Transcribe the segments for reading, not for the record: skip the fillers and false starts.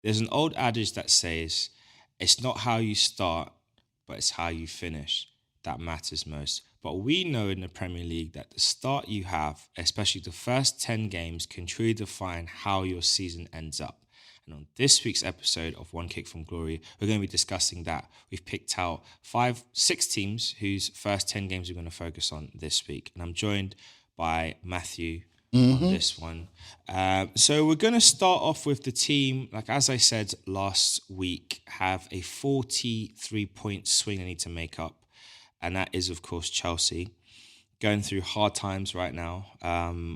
There's an old adage that says, it's not how you start, but it's how you finish that matters most. But we know in the Premier League that the start you have, especially the first 10 games, can truly define how your season ends up. And on this week's episode of One Kick from Glory, we're going to be discussing that. We've picked out 6 teams whose first 10 games we're going to focus on this week. And I'm joined by Matthew on this one. So we're going to start off with the team, like as I said last week, have a 43-point swing they need to make up. And that is, of course, Chelsea. Going through hard times right now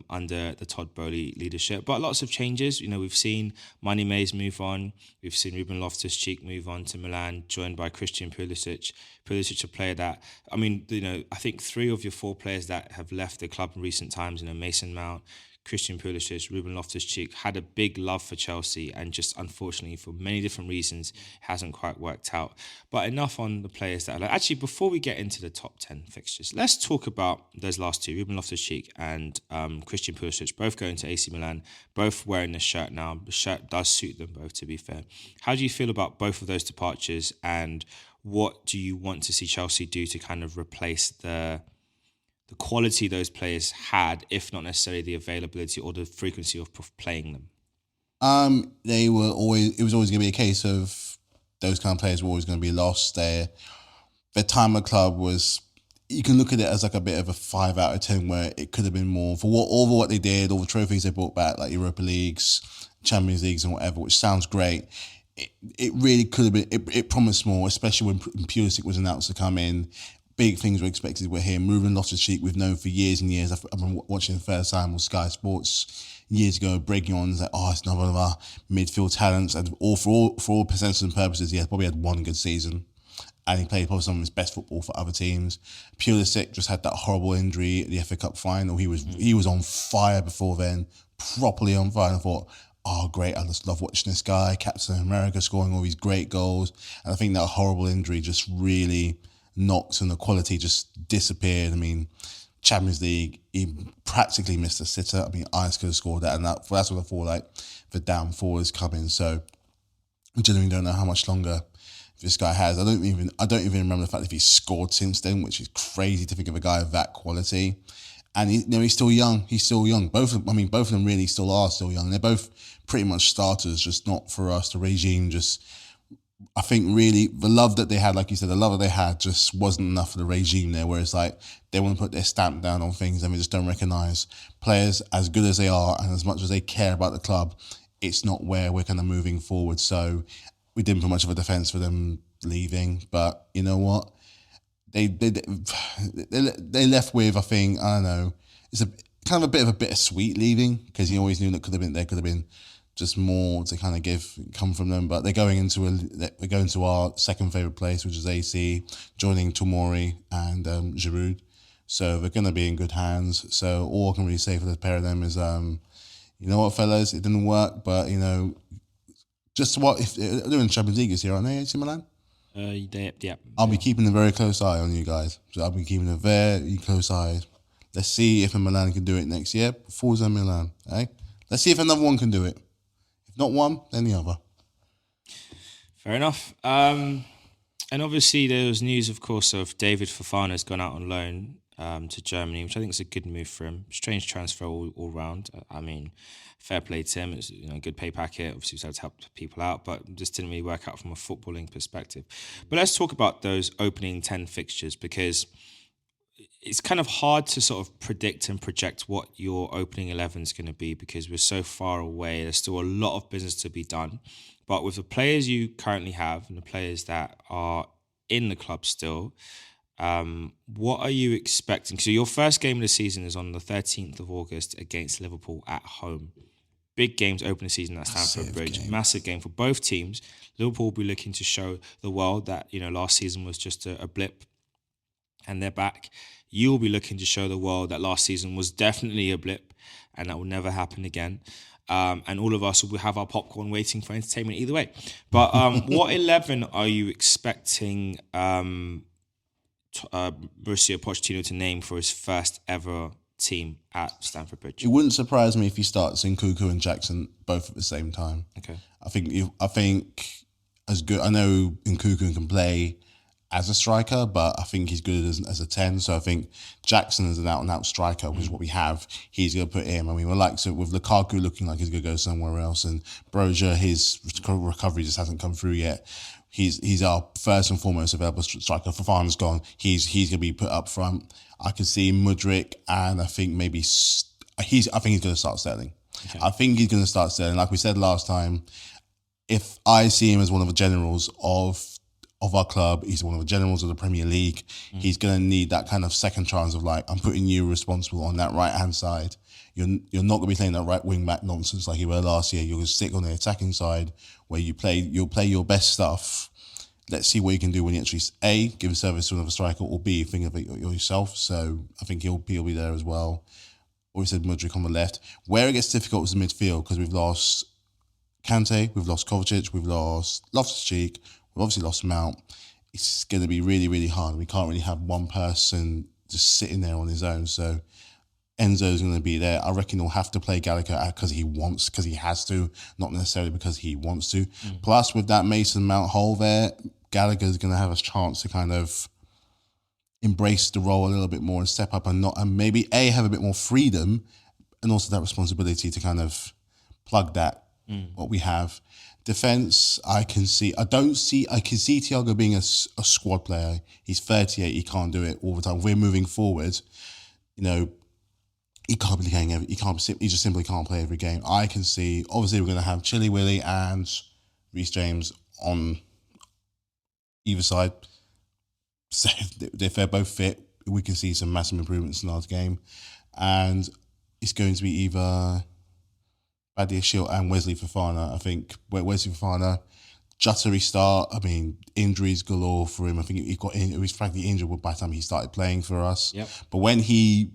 under the Todd Bowley leadership. But lots of changes. You know, we've seen Manny Mays move on. We've seen Ruben Loftus-Cheek move on to Milan, joined by Christian Pulisic. Pulisic, a player that, I mean, you know, I think 3 of your 4 players that have left the club in recent times, you know, Mason Mount, Christian Pulisic, Ruben Loftus-Cheek, had a big love for Chelsea and just unfortunately for many different reasons hasn't quite worked out. But enough on the players that are like. Actually, before we get into the top 10 fixtures, let's talk about those last 2, Ruben Loftus-Cheek and Christian Pulisic, both going to AC Milan, both wearing the shirt now. The shirt does suit them both, to be fair. How do you feel about both of those departures, and what do you want to see Chelsea do to kind of replace the quality those players had, if not necessarily the availability or the frequency of playing them? It was always going to be a case of those kind of players were always going to be lost. Their time at club was, you can look at it as like a bit of a 5 out of 10, where it could have been more for what they did, all the trophies they brought back, like Europa Leagues, Champions Leagues and whatever, which sounds great. It really could have been, it promised more, especially when Pulisic was announced to come in. Big things were expected with him. Ruben Loftus-Cheek, we've known for years and years. I've been watching the first time on Sky Sports years ago, breaking on like, it's not one of our midfield talents. And for all percentages and purposes, he probably had one good season. And he played probably some of his best football for other teams. Pulisic just had that horrible injury at the FA Cup final. He was on fire before then, properly on fire. And I thought, great, I just love watching this guy, Captain America, scoring all these great goals. And I think that horrible injury just really knocked, and the quality just disappeared. I mean, Champions League, he practically missed a sitter. I mean, Ice could have scored that, and that's what I thought, like, the downfall is coming. So I genuinely don't know how much longer this guy has. I don't even remember the fact that he's scored since then, which is crazy to think of a guy of that quality. And he's still young. He's still young. Both of them really still are still young. They're both pretty much starters, just not for us. The regime just, I think really the love that they had, like you said, the love that they had just wasn't enough for the regime there, where it's like they want to put their stamp down on things and we just don't recognise players as good as they are and as much as they care about the club. It's not where we're kind of moving forward. So we didn't put much of a defence for them leaving, but you know what? They left with, I think, I don't know, it's a kind of a bit of a bittersweet leaving, because you always knew there could have been just more to kind of come from them. But they're going into our second favourite place, which is AC, joining Tomori and Giroud. So they're going to be in good hands. So all I can really say for the pair of them is, you know what, fellas, it didn't work, but, you know, just what, if they're in the Champions League this year, aren't they, AC Milan? Yeah. I'll be keeping a very close eye on you guys. So I'll be keeping a very close eye. Let's see if Milan can do it next year. Forza Milan, eh? Let's see if another one can do it. If not one, then the other. Fair enough. And obviously there was news, of course, of David Fofana has gone out on loan to Germany, which I think is a good move for him. Strange transfer all round. I mean, fair play to him. It's a good pay packet. Obviously, he was able to help people out, but just didn't really work out from a footballing perspective. But let's talk about those opening 10 fixtures, because it's kind of hard to sort of predict and project what your opening 11 is going to be, because we're so far away. There's still a lot of business to be done. But with the players you currently have and the players that are in the club still, what are you expecting? So your first game of the season is on the 13th of August against Liverpool at home. Big game to open the season at Stamford Bridge. Massive game for both teams. Liverpool will be looking to show the world that, last season was just a blip and they're back. You'll be looking to show the world that last season was definitely a blip and that will never happen again. And all of us will have our popcorn waiting for entertainment either way. But what 11 are you expecting Mauricio Pochettino to name for his first ever team at Stamford Bridge. It wouldn't surprise me if he starts in Nkunku and Jackson both at the same time. Okay. I think as good. I know Nkunku can play as a striker, but I think he's good as a 10. So I think Jackson is an out-and-out striker, which is what we have. He's going to put him. I mean, we're like, so with Lukaku looking like he's going to go somewhere else, and Brozier, his recovery just hasn't come through yet. He's our first and foremost available striker. Fofana's gone. He's going to be put up front. I could see Mudryk, and I think maybe I think he's going to start Sterling. Okay. I think he's going to start Sterling. Like we said last time, if I see him as one of the generals of our club, he's one of the generals of the Premier League. He's going to need that kind of second chance of like, I'm putting you responsible on that right-hand side. You're not going to be playing that right wing-back nonsense like you were last year. You're going to stick on the attacking side where you'll play your best stuff. Let's see what you can do when you actually, A, give service to another striker, or B, think of it yourself. So I think he'll be there as well. Or we said Mudryk on the left. Where it gets difficult is the midfield, because we've lost Kante, we've lost Kovacic, we've lost Loftus-Cheek, we've obviously lost Mount. It's going to be really, really hard. We can't really have one person just sitting there on his own. So Enzo's going to be there. I reckon he'll have to play Gallagher because he has to, not necessarily because he wants to. Plus, with that Mason Mount hole there, Gallagher's going to have a chance to kind of embrace the role a little bit more and step up and maybe have a bit more freedom, and also that responsibility to kind of plug that what we have. Defense, I can see Thiago being a squad player. He's 38. He can't do it all the time. If we're moving forward, he can't be playing he just simply can't play every game. I can see, obviously, we're going to have Chilly Willy and Reece James on either side. So if they're both fit, we can see some massive improvements in our game. And it's going to be either Badia Shield and Wesley Fofana. I think Wesley Fofana, Jutta restart. I mean, injuries galore for him. I think he was frankly injured by the time he started playing for us. Yep. But when he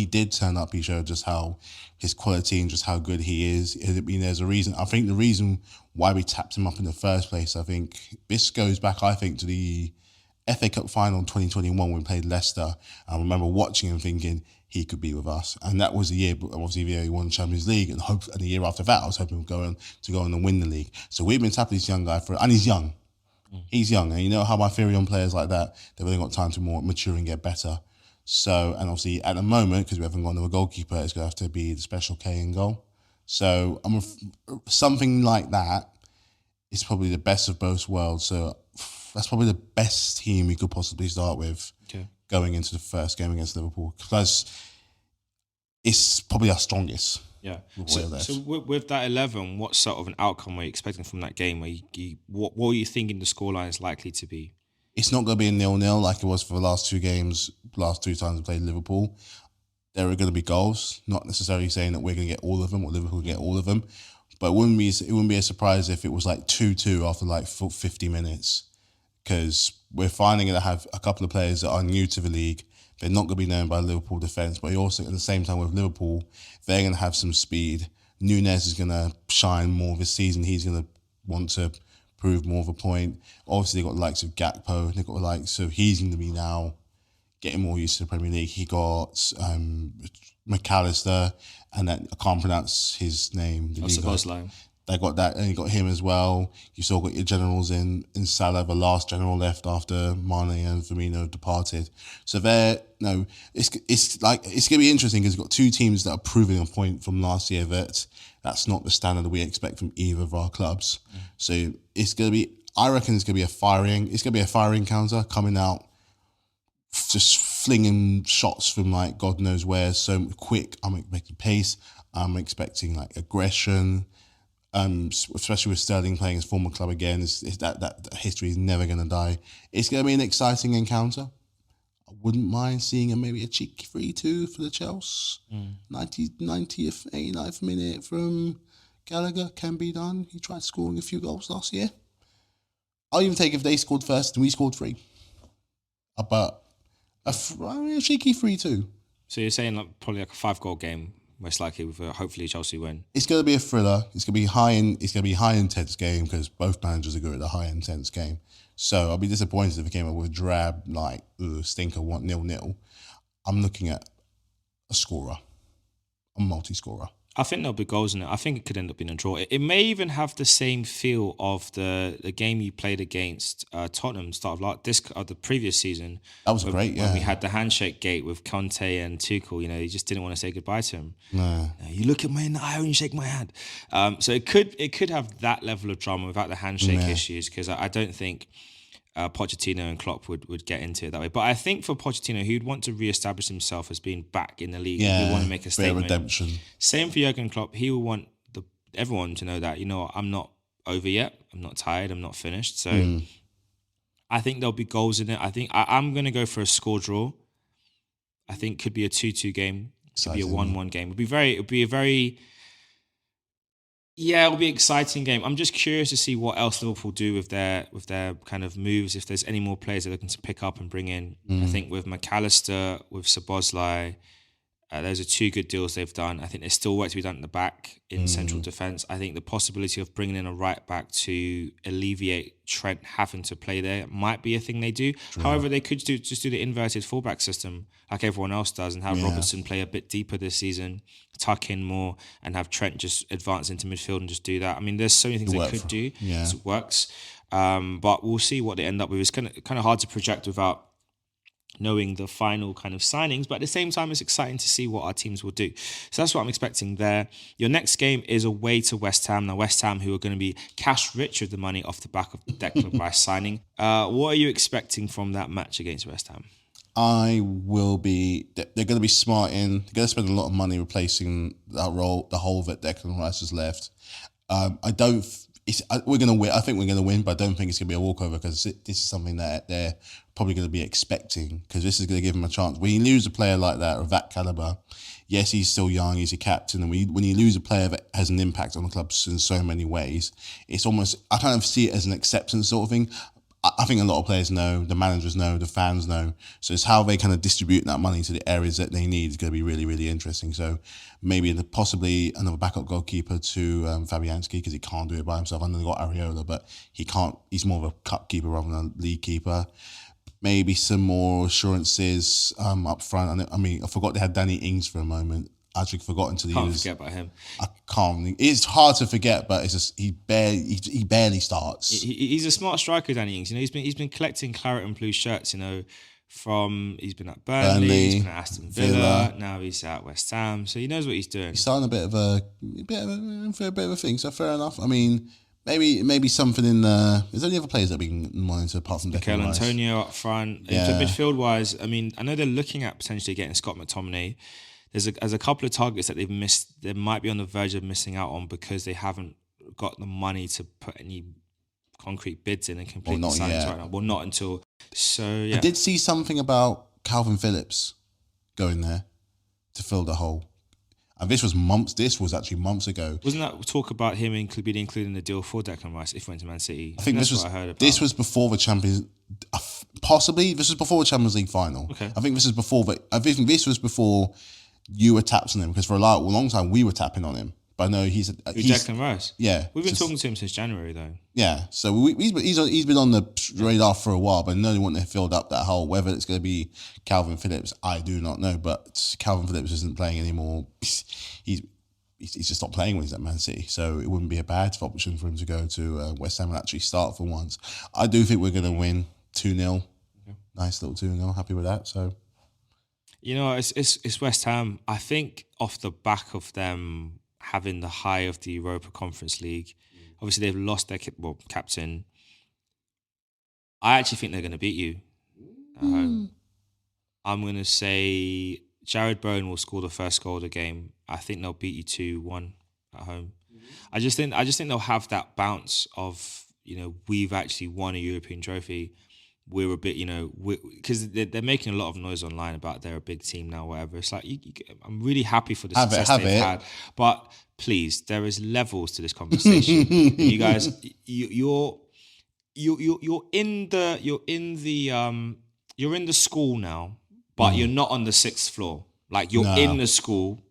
did turn up, he showed just how his quality and just how good he is. I mean, there's a reason. I think the reason why we tapped him up in the first place, I think this goes back, to the FA Cup final in 2021 when we played Leicester. I remember watching him thinking he could be with us. And that was the year, obviously, he won the Champions League. And the year after that, I was hoping to go on and win the league. So we've been tapping this young guy and he's young. He's young. And you know how my theory on players like that, they've only got time to more mature and get better. So, and obviously at the moment, because we haven't got another goalkeeper, it's going to have to be the special K in goal. So something like that is probably the best of both worlds. So that's probably the best team we could possibly start with going into the first game against Liverpool, because it's probably our strongest. Yeah. So with that 11, what sort of an outcome were you expecting from that game? What were you thinking the scoreline is likely to be? It's not going to be a 0-0 like it was for the last two times we played Liverpool. There are going to be goals, not necessarily saying that we're going to get all of them or Liverpool will get all of them, but it wouldn't be a surprise if it was like 2-2 after like 50 minutes, because we're finally going to have a couple of players that are new to the league. They're not going to be known by Liverpool defence, but also at the same time with Liverpool, they're going to have some speed. Núñez is going to shine more this season. He's going to want to prove more of a point. Obviously, they've got the likes of Gakpo. They've got the likes, so he's going to be now getting more used to the Premier League. He got McAllister, and then I can't pronounce his name. They got that, and you got him as well. You still got your generals in Salah, the last general left after Mane and Firmino departed. So it's going to be interesting because you've got two teams that are proving a point from last year that that's not the standard that we expect from either of our clubs. So it's going to be, I reckon it's going to be a firing counter coming out, just flinging shots from like God knows where, so quick. I'm expecting pace. I'm expecting like aggression. Especially with Sterling playing his former club again, that history is never going to die. It's going to be an exciting encounter. I wouldn't mind seeing maybe a cheeky 3-2 for the Chelsea. 90th, 89th minute from Gallagher can be done. He tried scoring a few goals last year. I'll even take if they scored first and we scored 3. But a cheeky 3-2. So you're saying probably like a 5-goal game, most likely with hopefully Chelsea win. It's going to be a thriller. It's going to be high intense game because both managers are good at a high intense game. So I'll be disappointed if it came up with a drab stinker 1-0. I'm looking at a scorer, a multi-scorer. I think there'll be goals in it. I think it could end up being a draw. It may even have the same feel of the game you played against Tottenham start of the previous season. That was great, yeah. When we had the handshake gate with Conte and Tuchel, you just didn't want to say goodbye to him. No. You look at me in the eye when you shake my hand. So it could have that level of drama without the handshake issues, because I don't think Pochettino and Klopp would get into it that way. But I think for Pochettino, he would want to re-establish himself as being back in the league. Yeah, he would want to make a statement. Redemption. Same for Jurgen Klopp. He will want everyone to know that, I'm not over yet. I'm not tired. I'm not finished. So I think there'll be goals in it. I think I'm going to go for a score draw. I think could be a 2-2 game. Could be a 1-1 game. It'll be an exciting game. I'm just curious to see what else Liverpool do with their kind of moves. If there's any more players they're looking to pick up and bring in. I think with McAllister, with Szoboszlai, those are two good deals they've done. I think there's still work to be done at the back in central defence. I think the possibility of bringing in a right back to alleviate Trent having to play there might be a thing they do. True. However, they could just do the inverted fullback system like everyone else does, and have Robertson play a bit deeper this season, tuck in more, and have Trent just advance into midfield and just do that. I mean, there's so many things they could do. Yeah. It works. But we'll see what they end up with. It's kind of hard to project without knowing the final kind of signings, but at the same time, it's exciting to see what our teams will do. So that's what I'm expecting there. Your next game is away to West Ham. Now, West Ham, who are going to be cash rich with the money off the back of the Declan Rice signing. What are you expecting from that match against West Ham? They're going to be smart they're going to spend a lot of money replacing that role, the hole that Declan Rice has left. We're going to win. I think we're going to win, but I don't think it's going to be a walkover, because this is something that they're probably going to be expecting, because this is going to give them a chance. When you lose a player like that of that caliber, yes, he's still young, he's a captain, and when you lose a player that has an impact on the club in so many ways, it's almost, I kind of see it as an acceptance sort of thing. I think a lot of players know, the managers know, the fans know. So it's how they kind of distribute that money to the areas that they need is going to be really, really interesting. So maybe possibly another backup goalkeeper to Fabianski, because he can't do it by himself. I know they got Areola, but he can't. He's more of a cup keeper rather than a league keeper. Maybe some more assurances up front. I mean, I forgot they had Danny Ings for a moment. I actually forgot until Can't forget about him. I can't. It's hard to forget, but it's just he barely starts. He's a smart striker, Danny Ings. He's been collecting claret and blue shirts. He's been at Burnley, he's been at Aston Villa, now he's at West Ham. So he knows what he's doing. He's starting a bit of a thing. So fair enough. I mean, maybe something in the. There's only other players that we can monitor apart from Mikel Antonio up front. Yeah. Midfield wise, I mean, I know they're looking at potentially getting Scott McTominay. There's a couple of targets that they've missed. They might be on the verge of missing out on because they haven't got the money to put any concrete bids in and complete the signings right now. Well, not until. So yeah, I did see something about Calvin Phillips going there to fill the hole. And this was actually months ago. Wasn't that talk about him being included in the deal for Declan Rice if he went to Man City? I think what I heard about. This was before the Champions. Possibly this was before the Champions League final. Okay. I think this was before you were tapped on him, because for a long time we were tapping on him. But I know he's Declan Rice. Yeah, we've been talking to him since January though. Yeah, so he's been on the radar for a while, but no one have filled up that hole. Whether it's going to be Calvin Phillips, I do not know. But Calvin Phillips isn't playing anymore. He's just not playing when he's at Man City, so it wouldn't be a bad option for him to go to West Ham and actually start for once. I do think we're going to win 2-0. Okay. Nice little 2-0. Happy with that. So. It's West Ham. I think off the back of them having the high of the Europa Conference League, obviously they've lost their captain. I actually think they're going to beat you at home. I'm going to say Jared Bowen will score the first goal of the game. I think they'll beat you 2-1 at home. I just think they'll have that bounce of, we've actually won a European trophy. We're a bit, because they're making a lot of noise online about they're a big team now, whatever. It's like, I'm really happy for the success they've had. But please, there is levels to this conversation. You guys, you're in the school now, but you're not on the 6th floor. Like you're in the school.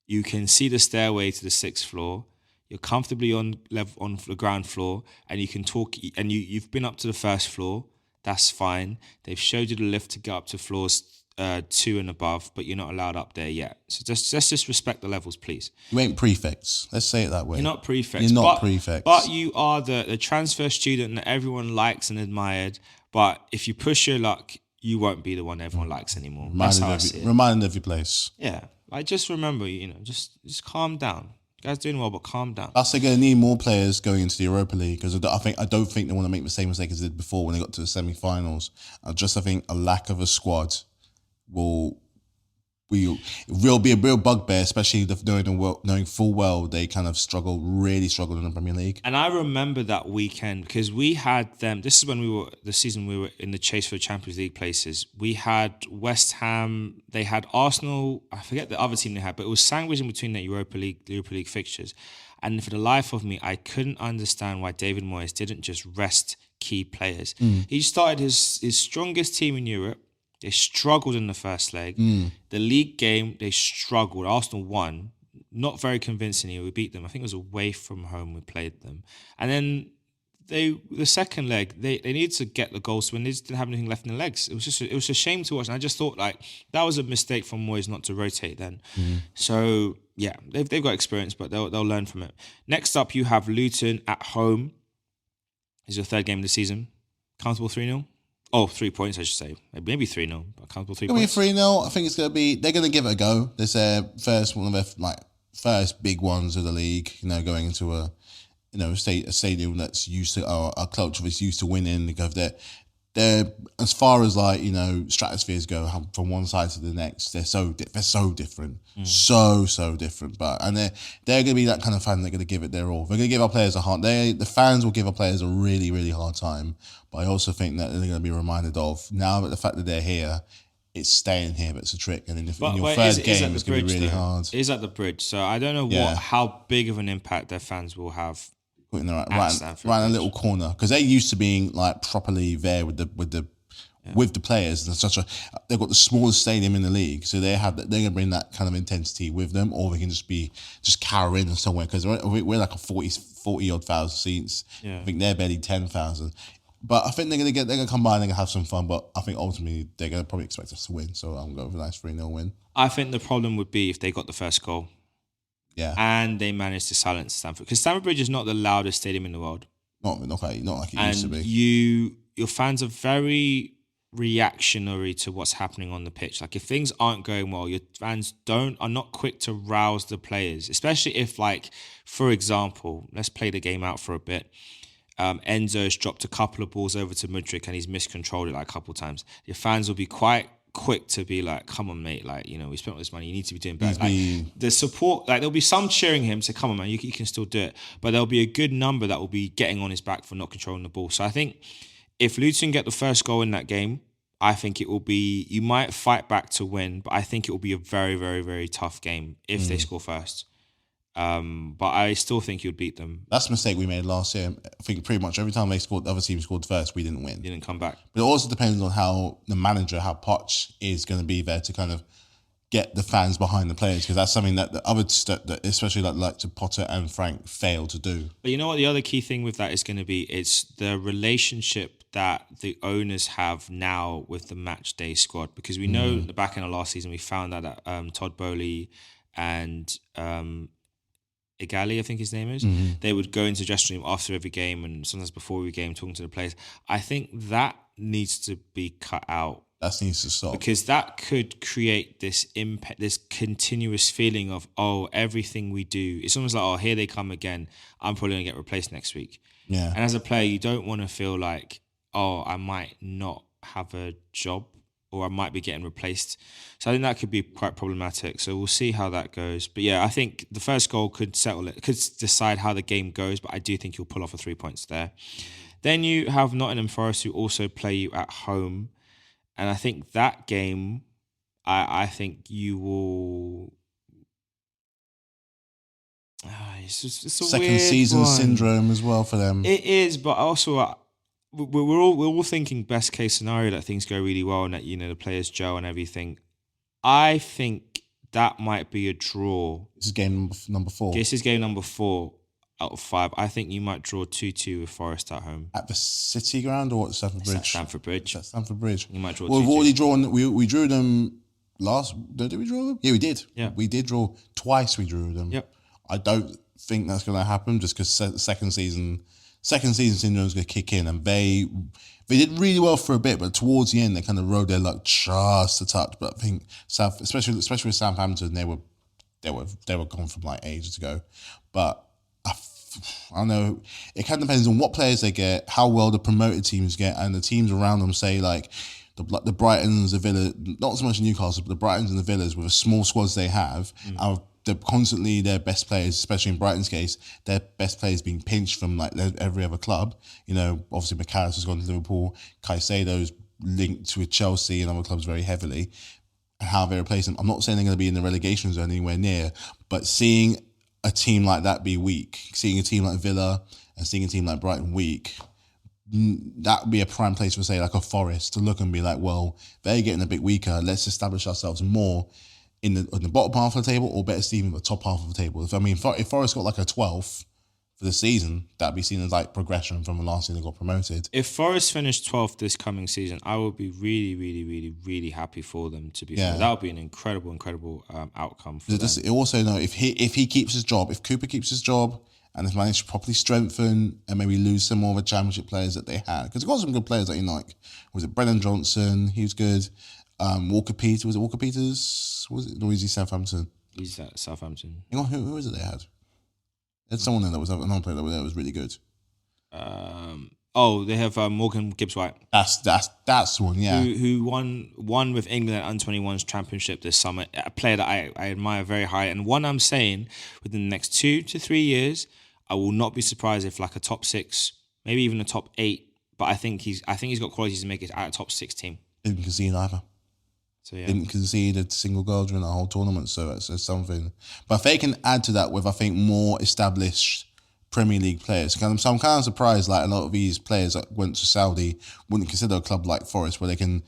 You can see the stairway to the 6th floor. You're comfortably on the ground floor, and you can talk. And you've been up to the 1st floor. That's fine. They've showed you the lift to get up to floors 2 and above, but you're not allowed up there yet. So let's just respect the levels, please. You ain't prefects. Let's say it that way. You're not prefects. You're not prefects. But you are the transfer student that everyone likes and admired. But if you push your luck, you won't be the one everyone likes anymore. That's how I see it. Reminded every place. Yeah. Like, just remember, just calm down. You guys doing well, but calm down. Plus, they're going to need more players going into the Europa League because I don't think they want to make the same mistake as they did before when they got to the semi-finals. I think a lack of a squad will be a real bugbear, especially knowing full well they kind of really struggled in the Premier League. And I remember that weekend because we had them. This is when the season we were in the chase for Champions League places. We had West Ham. They had Arsenal. I forget the other team they had, but it was sandwiched in between the Europa League fixtures. And for the life of me, I couldn't understand why David Moyes didn't just rest key players. He started his strongest team in Europe. They struggled in the first leg. The league game, they struggled. Arsenal won, not very convincingly. We beat them. I think it was away from home we played them. And then the second leg, they needed to get the goals to win. They just didn't have anything left in the legs. It was a shame to watch. And I just thought that was a mistake from Moyes not to rotate then. So yeah, they've got experience, but they'll learn from it. Next up, you have Luton at home. It's your third game of the season. Comfortable 3-0. Oh, 3 points, I should say. Maybe 3-0, but comfortable 3 points. It's going to be 3-0. I think it's going to be... They're going to give it a go. This one of their first big ones of the league, going into a stadium that's used to... a culture that's used to winning. Because they're as far as stratospheres go from one side to the next, they're so different. So different. And they're going to be that kind of fan. They're going to give it their all. They're going to give our players a hard... The fans will give our players a really, really hard time. But I also think that they're going to be reminded of, now that the fact that they're here, it's staying here, but it's a trick. And in your third game, it's going to be really hard. It is at the bridge. So I don't know how big of an impact their fans will have. Right in a little corner. Because they're used to being properly there with the players. And they've got the smallest stadium in the league. So they're going to bring that kind of intensity with them, or they can just carry in somewhere. Because we're like a 40 odd thousand seats. Yeah. I think they're barely 10,000. But I think they're gonna come by and they're gonna have some fun. But I think ultimately they're gonna probably expect us to win. So I'm going with a nice 3-0 win. I think the problem would be if they got the first goal. Yeah. And they managed to silence Stamford. Because Stamford Bridge is not the loudest stadium in the world. Not like it used to be. Your fans are very reactionary to what's happening on the pitch. Like, if things aren't going well, your fans are not quick to rouse the players. Especially if, for example, let's play the game out for a bit. Enzo's dropped a couple of balls over to Mudryk and he's miscontrolled it a couple of times. Your fans will be quite quick to be like, come on, mate, we spent all this money, you need to be doing better. The support, there'll be some cheering him to come on, man, you can still do it. But there'll be a good number that will be getting on his back for not controlling the ball. So I think if Luton get the first goal in that game, I think it will be, you might fight back to win, but I think it will be a very, very, very tough game if they score first. But I still think you'd beat them. That's a mistake we made last year. I think pretty much every time the other team scored first, we didn't win. Didn't come back. But it also depends on how the manager, how Poch is going to be there to kind of get the fans behind the players, because that's something that the other, especially like to Potter and Frank, failed to do. But you know what? The other key thing with that is going to be, it's the relationship that the owners have now with the match day squad, because we know in the back end of last season we found out that Todd Bowley and Igali, I think his name is, they would go into the dressing room after every game and sometimes before every game talking to the players. I think that needs to be cut out. That needs to stop. Because that could create this impact, this continuous feeling of, everything we do, it's almost like, here they come again, I'm probably going to get replaced next week. Yeah. And as a player, you don't want to feel like, I might not have a job or I might be getting replaced. So I think that could be quite problematic. So we'll see how that goes. But yeah, I think the first goal could settle it, could decide how the game goes, but I do think you'll pull off 3 points there. Then you have Nottingham Forest, who also play you at home. And I think that game, I think you will... it's a second season syndrome as well for them. It is, but also... We're all thinking best case scenario that things go really well and that the players gel and everything. I think that might be a draw. This is game number 4. This is game number 4. out of 5. I think you might draw 2-2 with Forest at home. At the City Ground or at Stamford Bridge? At Stamford Bridge. At Stamford Bridge. You might draw Well, we've 2-2. already drawn. We drew them last. Did we draw them? Yeah, we did. Yeah. We did draw twice. We drew them. Yep. I don't think that's going to happen just because second season syndrome is going to kick in, and they did really well for a bit, but towards the end they kind of rode their luck just a touch. But I think especially with Southampton, they were gone from like ages ago. But I don't know. It kind of depends on what players they get, how well the promoted teams get, and the teams around them. Say like the Brightons, the Villa, not so much Newcastle, but the Brightons and the Villas with the small squads they have. They're constantly their best players, especially in Brighton's case, their best players being pinched from like every other club. You know, obviously McAllister's gone to Liverpool, Caicedo's linked with Chelsea and other clubs very heavily. And how they replace them, I'm not saying they're going to be in the relegation zone anywhere near, but seeing a team like that be weak, seeing a team like Villa and seeing a team like Brighton weak, that would be a prime place for, say, like a Forest to look and be like, well, they're getting a bit weaker. Let's establish ourselves more in the bottom half of the table, or better, Stephen, the top half of the table. If Forest got like a 12th for the season, that'd be seen as like progression from the last year they got promoted. If Forest finished 12th this coming season, I would be really, really, really, really happy for them, to be fair. That would be an incredible outcome for them. Also, no, if he keeps his job, if Cooper keeps his job and has managed to properly strengthen and maybe lose some more of the championship players that they had, because they've got some good players that you like. Was it Brennan Johnson? He was good. Walker Peters, was it Walker Peters? Or is he Southampton? He's at Southampton. Hang on, who was it they had? There's someone there that was another player that was really good. They have Morgan Gibbs-White. That's one, yeah. Who won with England at Under-21's championship this summer. A player that I admire very high, and one I'm saying within the next 2 to 3 years, I will not be surprised if like a top 6, maybe even a top 8. But I think he's got qualities to make it out of top 6 team. Didn't concede either. So yeah. Didn't concede a single goal during the whole tournament, so that's something. But if they can add to that with, I think, more established Premier League players, so I'm kind of surprised like a lot of these players that went to Saudi wouldn't consider a club like Forest where they can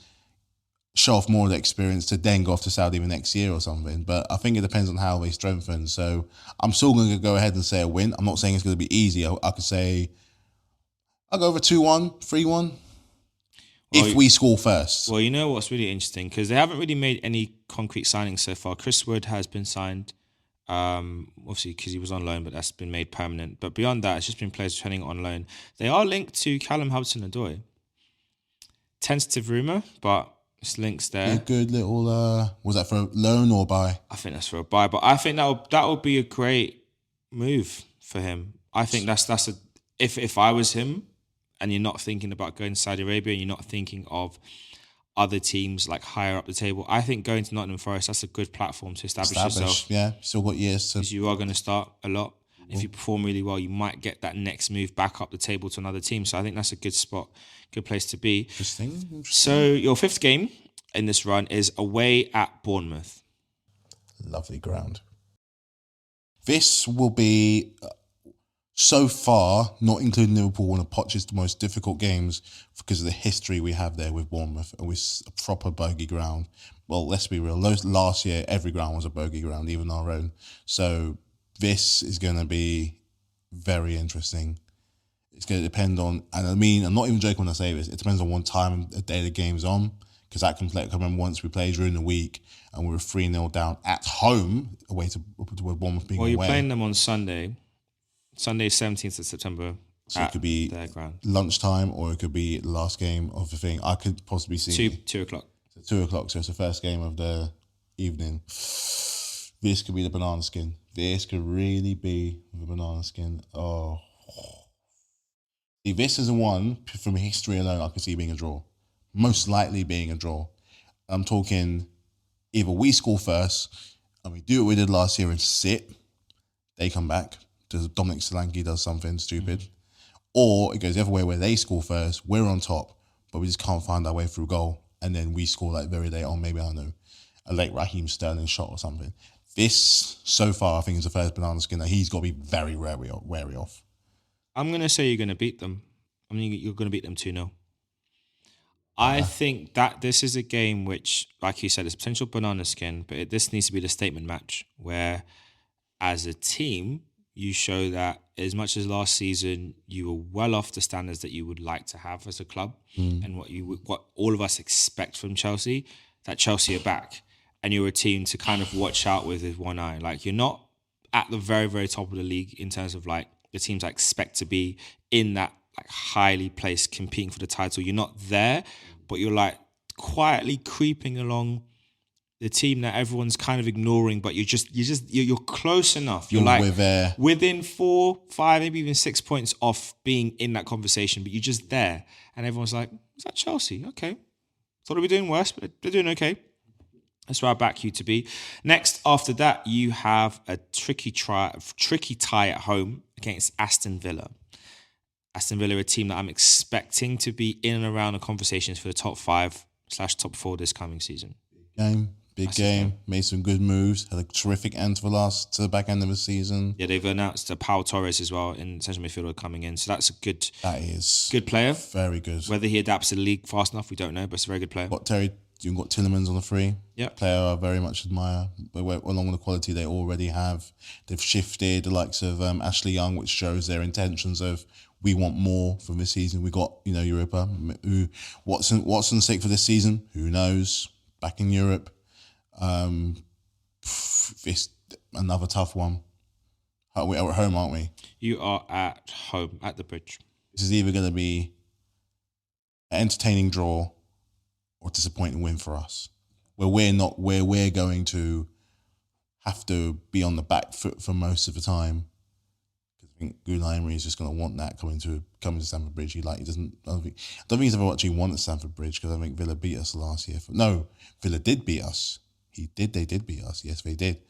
show off more of the experience to then go off to Saudi the next year or something. But I think it depends on how they strengthen. So I'm still going to go ahead and say a win. I'm not saying it's going to be easy. I could say I'll go over 2-1, 3-1. If we score first. Well, you know what's really interesting, because they haven't really made any concrete signings so far. Chris Wood has been signed, obviously because he was on loan, but that's been made permanent. But beyond that, it's just been players returning on loan. They are linked to Callum Hudson-Odoi. Tentative rumour, but it's links there. A good little, was that for a loan or buy? I think that's for a buy, but I think that would be a great move for him. I think that's if I was him, and you're not thinking about going to Saudi Arabia and you're not thinking of other teams like higher up the table, I think going to Nottingham Forest, that's a good platform to establish yourself. Yeah, still got years to... Because you are going to start a lot. If you perform really well, you might get that next move back up the table to another team. So I think that's a good spot, good place to be. Interesting. So your 5th game in this run is away at Bournemouth. Lovely ground. This will be... so far, not including Liverpool, one of Poch's most difficult games because of the history we have there with Bournemouth and with a proper bogey ground. Well, let's be real. Last year, every ground was a bogey ground, even our own. So this is going to be very interesting. It's going to depend on, and I mean, I'm not even joking when I say this, it depends on what time of day the game's on, because that can play. I remember once we played during the week and we were 3-0 down at home, away to Bournemouth being away. Well, you're playing them on Sunday 17th of September. So it could be lunchtime, or it could be the last game of the thing. I could possibly see 2 o'clock. 2 o'clock, so it's the first game of the evening. This could be the banana skin. This could really be the banana skin. Oh. See, this is the one, from history alone, I could see being a draw. Most likely being a draw. I'm talking either we score first, and we do what we did last year and sit. They come back. Dominic Solanke does something stupid. Or it goes the other way where they score first, we're on top, but we just can't find our way through goal. And then we score like very late on, maybe, I don't know, a late Raheem Sterling shot or something. This, so far, I think is the first banana skin that he's got to be very wary of. I'm going to say you're going to beat them. I mean, you're going to beat them 2-0. I think that this is a game which, like you said, is potential banana skin, but this needs to be the statement match where, as a team, You show that as much as last season, you were well off the standards that you would like to have as a club, and what all of us expect from Chelsea. That Chelsea are back, and you're a team to kind of watch out with one eye. Like, you're not at the very, very top of the league in terms of like the teams I expect to be in that like highly placed competing for the title. You're not there, but you're like quietly creeping along the team that everyone's kind of ignoring, but you're close enough. You're like We're there. within 4, 5, maybe even 6 points off being in that conversation, but you're just there. And everyone's like, is that Chelsea? Okay. Thought we'd be doing worse, but they're doing okay. That's where I back you to be. Next, after that, you have a tricky tie at home against Aston Villa. Aston Villa are a team that I'm expecting to be in and around the conversations for the top 5/top 4 this coming season. Big game. Made some good moves. Had a terrific end to the back end of the season. Yeah, they've announced Pau Torres as well in central midfielder coming in. So that's a good player. Very good. Whether he adapts to the league fast enough, we don't know, but it's a very good player. You've got Tillemans on the free. Yeah. Player I very much admire. Along with the quality they already have. They've shifted the likes of Ashley Young, which shows their intentions of we want more from this season. We got, Europa. Watson's sick for this season. Who knows? Back in Europe. It's another tough one. We're at home, aren't we? You are at home, at the Bridge. This is either going to be an entertaining draw or a disappointing win for us. Where we're going to have to be on the back foot for most of the time. Because I think Unai Emery is just going to want that coming to Stamford Bridge. I don't think he's ever actually wanted Stamford Bridge, because I think Villa beat us last year. Villa did beat us. They did beat us. Yes, they did.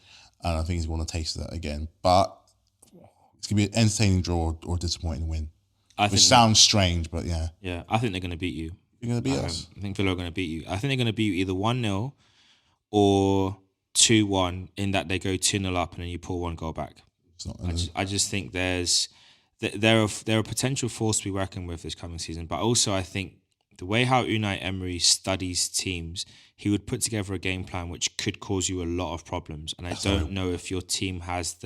And I think he's want to taste that again. But it's going to be an entertaining draw or a disappointing win. Which sounds strange, but yeah. Yeah, I think they're going to beat you. You're going to beat us? I think Villa are going to beat you. I think they're going to beat you either 1-0 or 2-1, in that they go 2-0 up and then you pull one goal back. I just think they're a potential force to be working with this coming season. But also I think the way how Unai Emery studies teams, he would put together a game plan which could cause you a lot of problems. And I don't know if your team has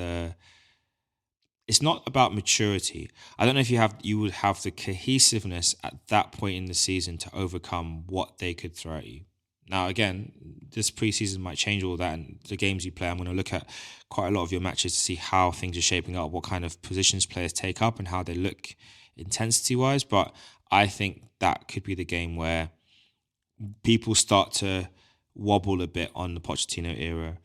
it's not about maturity. I don't know if you would have the cohesiveness at that point in the season to overcome what they could throw at you. Now, again, this preseason might change all that, and the games you play, I'm going to look at quite a lot of your matches to see how things are shaping up, what kind of positions players take up and how they look intensity-wise. But I think that could be the game where people start to wobble a bit on the Pochettino era.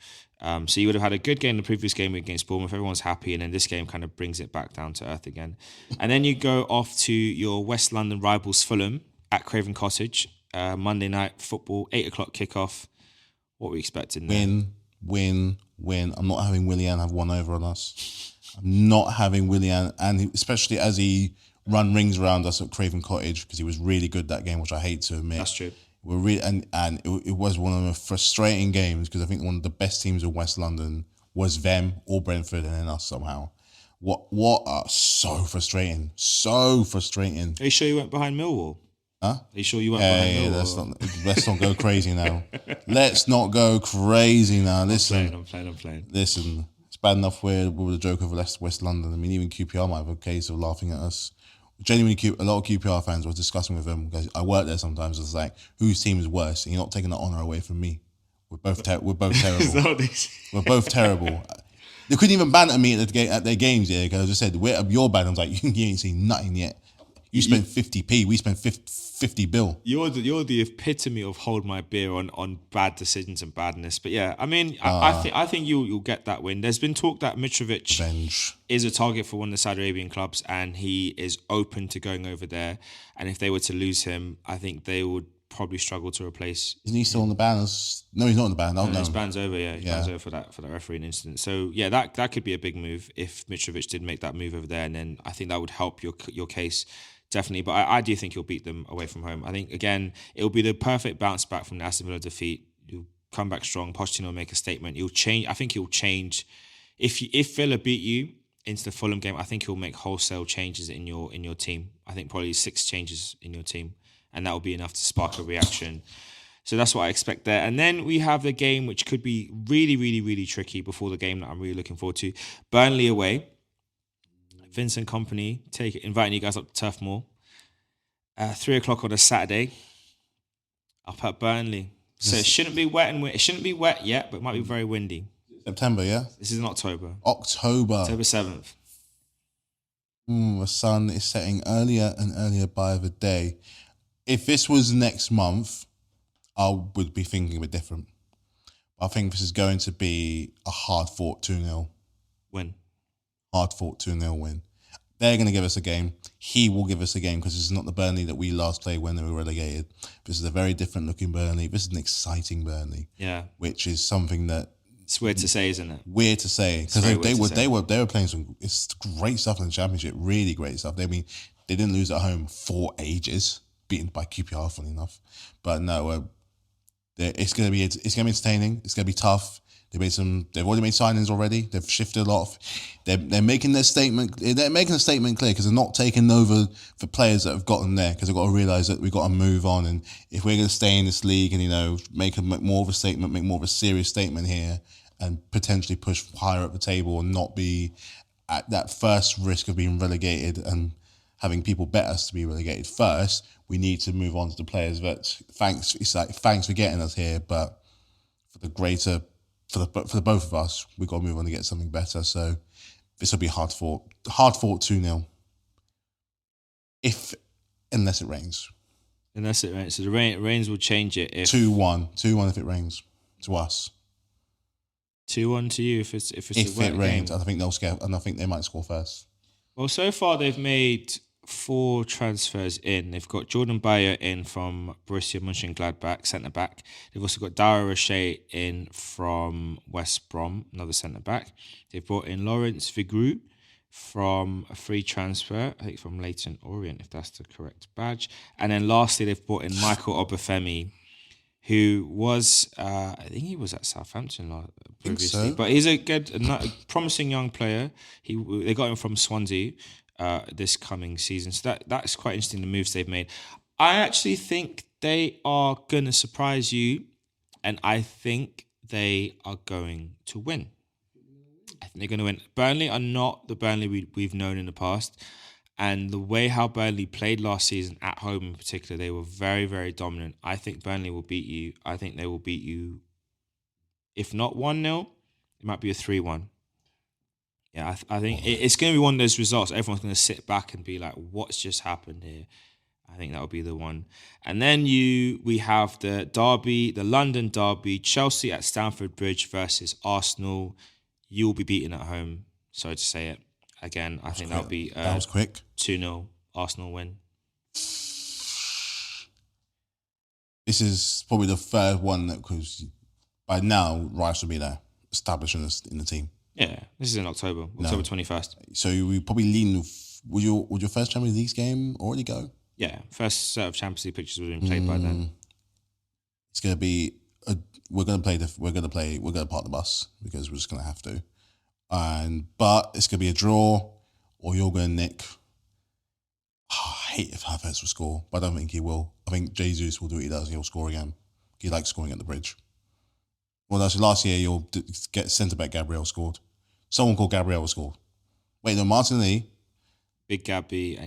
So you would have had a good game in the previous game against Bournemouth. Everyone's happy, and then this game kind of brings it back down to earth again. And then you go off to your West London rivals Fulham at Craven Cottage. Monday night football, 8:00 kickoff. What are we expecting there? Win. I'm not having Willian have one over on us. I'm not having Willian, and especially as he run rings around us at Craven Cottage, because he was really good that game, which I hate to admit. That's true. We're really, and it was one of the frustrating games, because I think one of the best teams in West London was them or Brentford, and then us somehow. What are so frustrating. Are you sure you went behind Millwall? Huh? Are you sure you went behind Millwall? Let's not go crazy now. Let's not go crazy now. Listen, I'm playing. Listen, it's bad enough we're with a joke over West London. I mean, even QPR might have a case of laughing at us. Genuinely, a lot of QPR fans were discussing with them, because I work there sometimes. It's like, whose team is worse? And you're not taking the honour away from me. We're both terrible. We're both terrible. They couldn't even banter me at their games, yeah, because I just said, you're bad. I was like, you ain't seen nothing yet. You spent 50p, we spent 50 bill. You're the epitome of hold my beer on bad decisions and badness. But yeah, I mean, I think you'll get that win. There's been talk that Mitrovic is a target for one of the Saudi Arabian clubs, and he is open to going over there. And if they were to lose him, I think they would probably struggle to replace. Isn't he still on the ban? No, he's not on the ban. No, his ban's over. Yeah, his ban's over for that refereeing incident. So yeah, that could be a big move if Mitrovic did make that move over there, and then I think that would help your case. Definitely, but I do think you'll beat them away from home. I think, again, it'll be the perfect bounce back from the Aston Villa defeat. You'll come back strong. Pochettino will make a statement. He'll change. I think he'll change. If Villa beat you into the Fulham game, I think he'll make wholesale changes in your team. I think probably 6 changes in your team, and that will be enough to spark a reaction. So that's what I expect there. And then we have the game which could be really, really, really tricky before the game that I'm really looking forward to. Burnley away. Vincent Company inviting you guys up to Turf Moor. 3 o'clock on a Saturday. Up at Burnley. So it shouldn't be wet it shouldn't be wet yet, but it might be very windy. September, yeah? This is in October. October 7th. The sun is setting earlier and earlier by the day. If this was next month, I would be thinking a bit different. I think this is going to be a hard-fought 2-0 win. Hard-fought 2-0 win. They're going to give us a game. He will give us a game because this is not the Burnley that we last played when they were relegated. This is a very different looking Burnley. This is an exciting Burnley. Yeah. Which is something that... It's weird to say, isn't it? Weird to say. Because they were playing some great stuff in the Championship. Really great stuff. They didn't lose at home for ages. Beaten by QPR, funny enough. But no... It's going to be entertaining. It's going to be tough. They've already made signings already. They've shifted a lot. They're making their statement. They're making a statement clear because they're not taking over for players that have gotten there. Because they've got to realise that we've got to move on. And if we're going to stay in this league and make more of a statement, make more of a serious statement here, and potentially push higher up the table and not be at that first risk of being relegated and having people bet us to be relegated first, we need to move on to the players that thanks for getting us here, but for the both of us, we've got to move on to get something better. So this will be hard fought 2-0. Unless it rains. So the rains will change it if 2-1 if it rains to us. 2-1 to you if it rains. Game. I think they'll scare, and I think they might score first. Well, so far they've made 4 transfers in. They've got Jordan Bayer in from Borussia Mönchengladbach, centre-back. They've also got Dara Rocher in from West Brom, another centre-back. They've brought in Lawrence Vigru from a free transfer, I think from Leyton Orient, if that's the correct badge. And then lastly, they've brought in Michael Obafemi, who was, I think he was at Southampton previously. So. But he's a promising young player. They got him from Swansea this coming season. So that's quite interesting, the moves they've made. I actually think they are going to surprise you, and I think they are going to win. I think they're going to win. Burnley are not the Burnley we've known in the past. And the way how Burnley played last season, at home in particular, they were very, very dominant. I think Burnley will beat you. I think they will beat you, if not 1-0, it might be a 3-1. Yeah, I think it's going to be one of those results. Everyone's going to sit back and be like, what's just happened here? I think that will be the one. And then we have the derby, the London derby, Chelsea at Stamford Bridge versus Arsenal. You'll be beaten at home. Sorry to say it. Again, I think that'll be that was quick. 2-0 Arsenal win. This is probably the third one because by now Rice will be there, established in the team. Yeah, this is in October 21st. So we probably lean. Would your first Champions League game already go? Yeah, first set of Champions League pictures would have been played by then. It's gonna be. We're gonna park the bus because we're just gonna have to. But it's going to be a draw, or you're going to nick. I hate if Havertz will score, but I don't think he will. I think Jesus will do what he does. He'll score again. He likes scoring at the bridge. Well, actually, last year, you'll get centre-back Gabriel scored. Someone called Gabriel scored. Wait, no, Martinelli. Big Gabby,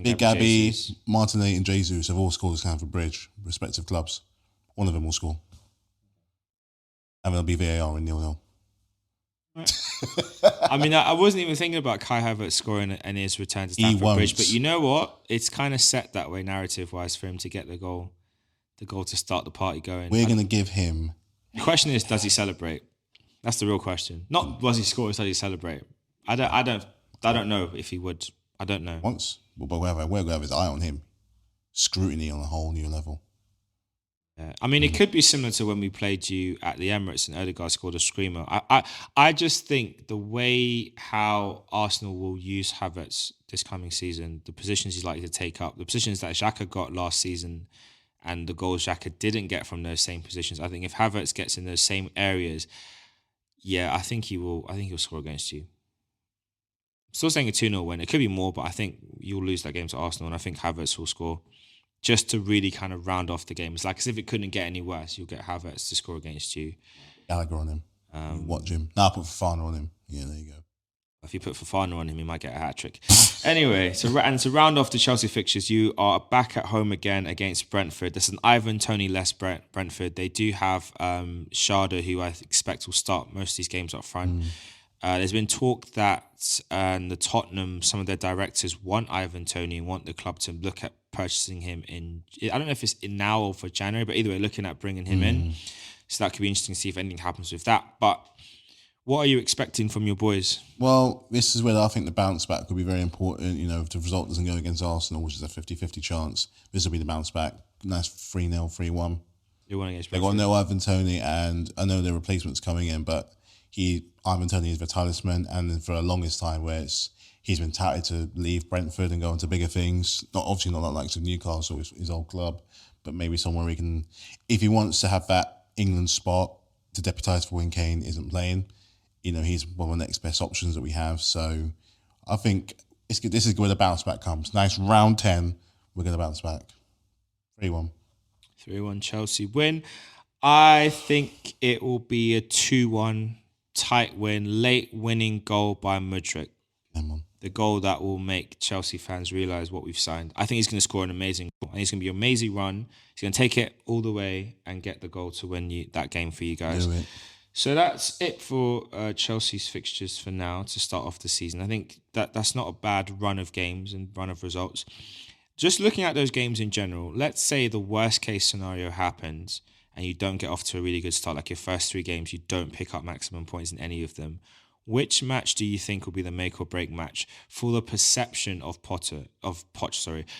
Martinelli and Jesus have all scored at Stamford Bridge, respective clubs. One of them will score. And there'll be VAR in 0-0. I mean, I wasn't even thinking about Kai Havertz scoring and his return to Stamford Bridge, but you know what? It's kind of set that way narrative-wise for him to get the goal to start the party going. We're going to give him... The question is, does he celebrate? That's the real question. Not does he score, does he celebrate? I don't know if he would. I don't know. Once, but we're going to have his eye on him. Scrutiny on a whole new level. Yeah. I mean, it could be similar to when we played you at the Emirates and Odegaard scored a screamer. I just think the way how Arsenal will use Havertz this coming season, the positions he's likely to take up, the positions that Xhaka got last season and the goals Xhaka didn't get from those same positions, I think if Havertz gets in those same areas, I think he'll score against you. Still saying a 2-0 win. It could be more, but I think you'll lose that game to Arsenal and I think Havertz will score. Just to really kind of round off the game. It's like as if it couldn't get any worse. You'll get Havertz to score against you. Gallagher on him. Watch him. I'll put Fafana on him. Yeah, there you go. If you put Fofana on him, he might get a hat trick. Anyway, to round off the Chelsea fixtures, you are back at home again against Brentford. This is an Ivan Toney less Brentford. They do have Sharda, who I expect will start most of these games up front. There's been talk that the Tottenham, some of their directors want Ivan Toney and want the club to look at purchasing him I don't know if it's in now or for January, but either way, looking at bringing him in. So that could be interesting to see if anything happens with that. But what are you expecting from your boys? Well, this is where I think the bounce back could be very important. If the result doesn't go against Arsenal, which is a 50-50 chance, this will be the bounce back. Nice 3-0, 3-1. You want against They got no Ivan Toney, and I know their replacement's coming in, but Ivan Toney is the talisman, and for the longest time where he's been touted to leave Brentford and go into bigger things. Obviously not like likes of Newcastle, his old club, but maybe somewhere he can, if he wants to have that England spot to deputise for when Kane isn't playing, he's one of the next best options that we have. So I think this is where the bounce back comes. Nice round 10, we're going to bounce back. 3-1. 3-1 Chelsea win. I think it will be a 2-1 tight win, late winning goal by Mudryk. The goal that will make Chelsea fans realise what we've signed. I think he's going to score an amazing goal. And he's going to be an amazing run. He's going to take it all the way and get the goal to win that game for you guys. So that's it for Chelsea's fixtures for now to start off the season. I think that's not a bad run of games and run of results. Just looking at those games in general, let's say the worst case scenario happens and you don't get off to a really good start, like your first 3 games, you don't pick up maximum points in any of them. Which match do you think will be the make or break match for the perception of Poch?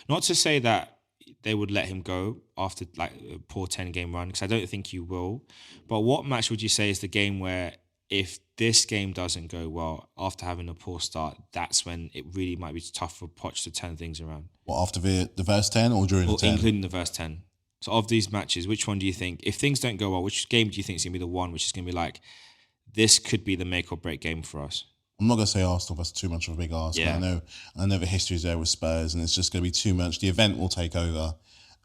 Not to say that they would let him go after like a poor 10-game run, because I don't think you will. But what match would you say is the game where if this game doesn't go well after having a poor start, that's when it really might be tough for Poch to turn things around? What, after the first 10 or during the 10? Including the first 10. So of these matches, which one do you think, if things don't go well, which game do you think is going to be the one which is going to be like, this could be the make or break game for us? I'm not going to say Arsenal, that's too much of a big ask. Yeah. I know the history is there with Spurs and it's just going to be too much. The event will take over.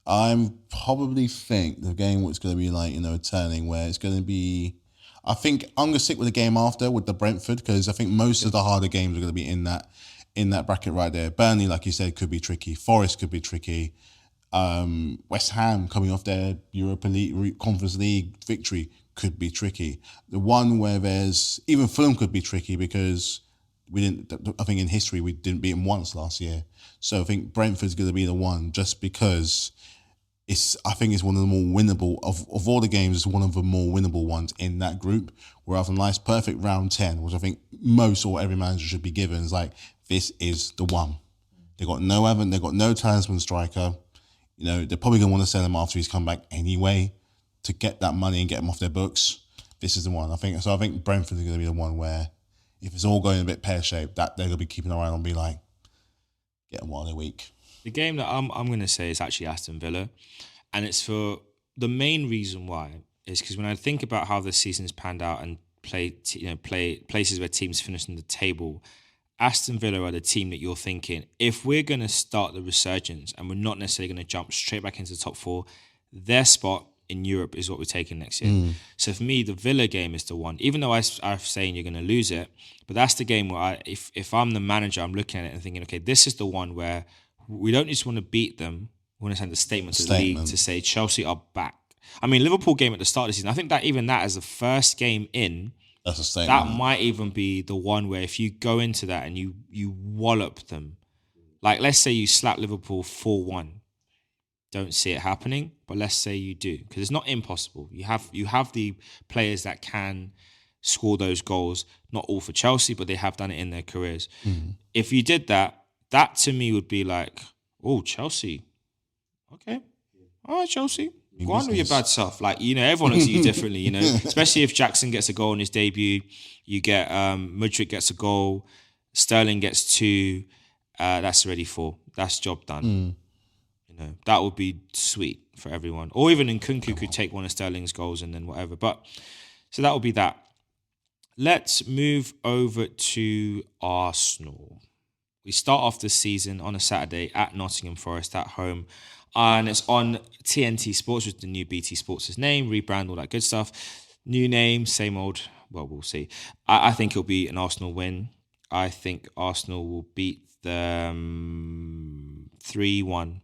I probably think the game was going to be like, a turning where it's going to be, I think I'm going to stick with the game after with the Brentford, because I think most of the harder games are going to be in that bracket right there. Burnley, like you said, could be tricky. Forest could be tricky. West Ham coming off their Europa League, Conference League victory could be tricky. The one where even Fulham could be tricky because I think in history we didn't beat them once last year. So I think Brentford's going to be the one just because I think it's one of the more winnable, of all the games, it's one of the more winnable ones in that group. Where after a nice perfect round 10, which I think most or every manager should be given, is like, this is the one. They've got no talisman striker. They're probably going to want to sell him after he's come back anyway to get that money and get him off their books. This is the one. I think Brentford is going to be the one where if it's all going a bit pear-shaped, that they're going to be keeping an eye on and be like, get them while they're weak. The game that I'm going to say is actually Aston Villa. And it's for the main reason why is because when I think about how the season's panned out and play places where teams finish in the table, Aston Villa are the team that you're thinking, if we're going to start the resurgence and we're not necessarily going to jump straight back into the top 4, their spot in Europe is what we're taking next year. So for me, the Villa game is the one. Even though I'm saying you're going to lose it, but that's the game where if I'm the manager, I'm looking at it and thinking, okay, this is the one where we don't just want to beat them. We want to send a statement to the league to say Chelsea are back. I mean, Liverpool game at the start of the season, I think that even that as the first game in, that's a statement. That might even be the one where if you go into that and you wallop them, like let's say you slap Liverpool 4-1. Don't see it happening, but let's say you do, because it's not impossible. You have the players that can score those goals, not all for Chelsea, but they have done it in their careers. If you did that, that to me would be like, oh, Chelsea. Okay. All right, Chelsea. Go on with your bad stuff. Like, everyone looks at you differently, especially if Jackson gets a goal in his debut. You get Mudryk gets a goal, Sterling gets 2. That's already 4. That's job done. That would be sweet for everyone. Or even Nkunku could take one of Sterling's goals and then whatever. But so that would be that. Let's move over to Arsenal. We start off the season on a Saturday at Nottingham Forest at home. And it's on TNT Sports, which is the new BT Sports' name, rebrand, all that good stuff. New name, same old. Well, we'll see. I think it'll be an Arsenal win. I think Arsenal will beat them 3-1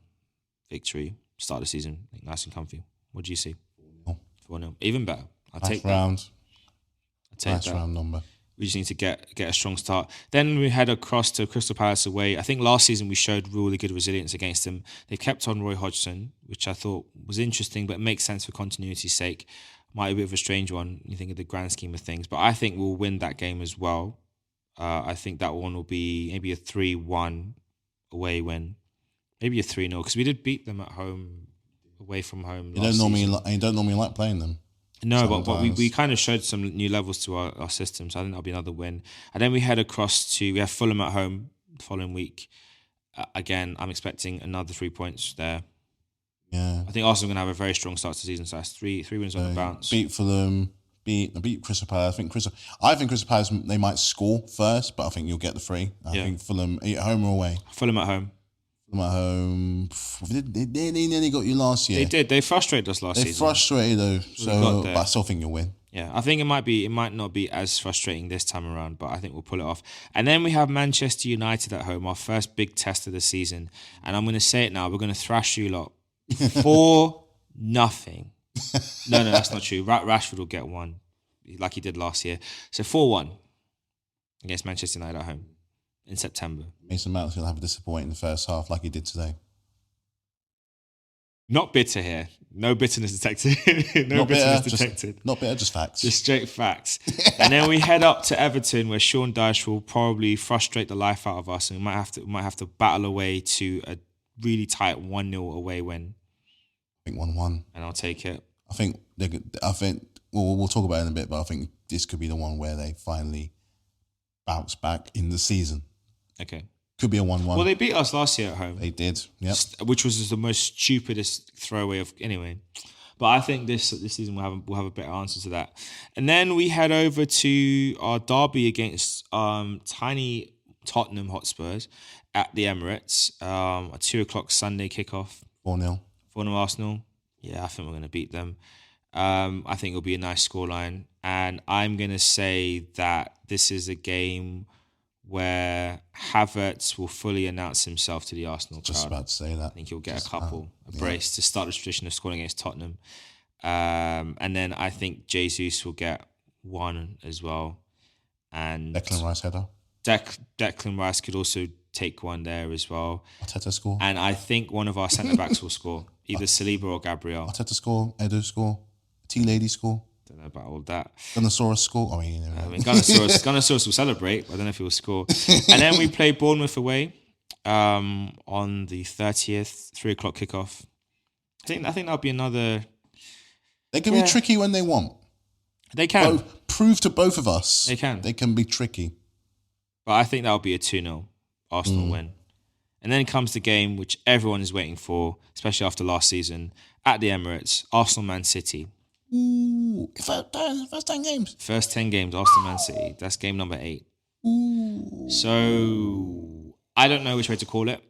victory. Start of the season, I think nice and comfy. What do you see? 4-0. Even better. I'll take that. I'll take that. Round number. We just need to get a strong start. Then we head across to Crystal Palace away. I think last season we showed really good resilience against them. They've kept on Roy Hodgson, which I thought was interesting, but makes sense for continuity's sake. Might be a bit of a strange one, you think of the grand scheme of things. But I think we'll win that game as well. I think that one will be maybe a 3-1 away win. Maybe a 3-0, because we did beat them at home, away from home. You don't normally like playing them. No, but we kind of showed some new levels to our system, so I think that'll be another win. And then we head across we have Fulham at home the following week. Again, I'm expecting another 3 points there. Yeah. I think Arsenal are going to have a very strong start to the season, so that's three wins on the bounce. Beat Fulham, beat Crystal Palace. I think Crystal Palace, they might score first, but I think you'll get the 3. I think Fulham, at home or away? Fulham at home. Fulham at home. They nearly got you last year. They did. They frustrated us last season. They frustrated though, but I still think you'll win. Yeah, I think it might not be as frustrating this time around, but I think we'll pull it off. And then we have Manchester United at home, our first big test of the season. And I'm going to say it now, we're going to thrash you lot 4-0. No, that's not true. Rashford will get one, like he did last year. So 4-1 against Manchester United at home in September. Mason Mount's going to have a disappointing first half like he did today. Not bitter here. No bitterness detected. Not bitter, just facts. Just straight facts. And then we head up to Everton, where Sean Dyche will probably frustrate the life out of us, and we might have to battle away to a really tight 1-0 away win. I think 1-1. And I'll take it. I think we'll talk about it in a bit, but I think this could be the one where they finally bounce back in the season. Okay. Could be a 1-1. Well, they beat us last year at home. They did, yep. Which was just the most stupidest throwaway of anyway. But I think this season we'll have a better answer to that. And then we head over to our derby against tiny Tottenham Hotspurs at the Emirates. A 2:00 Sunday kickoff. 4-0. 4-0 Arsenal. Yeah, I think we're going to beat them. I think it'll be a nice scoreline. And I'm going to say that this is a game where Havertz will fully announce himself to the Arsenal crowd. Just about to say that. I think he'll get a brace to start the tradition of scoring against Tottenham. And then I think Jesus will get one as well. And Declan Rice header. Declan Rice could also take one there as well. Arteta score. And I think one of our centre-backs will score, either Saliba or Gabriel. Arteta score, Edu score, T-Lady score. Don't know about all that. Gunnosaurus score. Gunnosaurus will celebrate, but I don't know if he will score. And then we play Bournemouth away on the 30th, 3:00 kickoff. I think that'll be another. They can be tricky when they want. They can prove to both of us. They can be tricky. But I think that'll be a 2-0 Arsenal win. And then comes the game which everyone is waiting for, especially after last season, at the Emirates, Arsenal-Man City. Ooh, first 10 games. First 10 games, Arsenal-Man City. That's game number 8. Ooh. So I don't know which way to call it,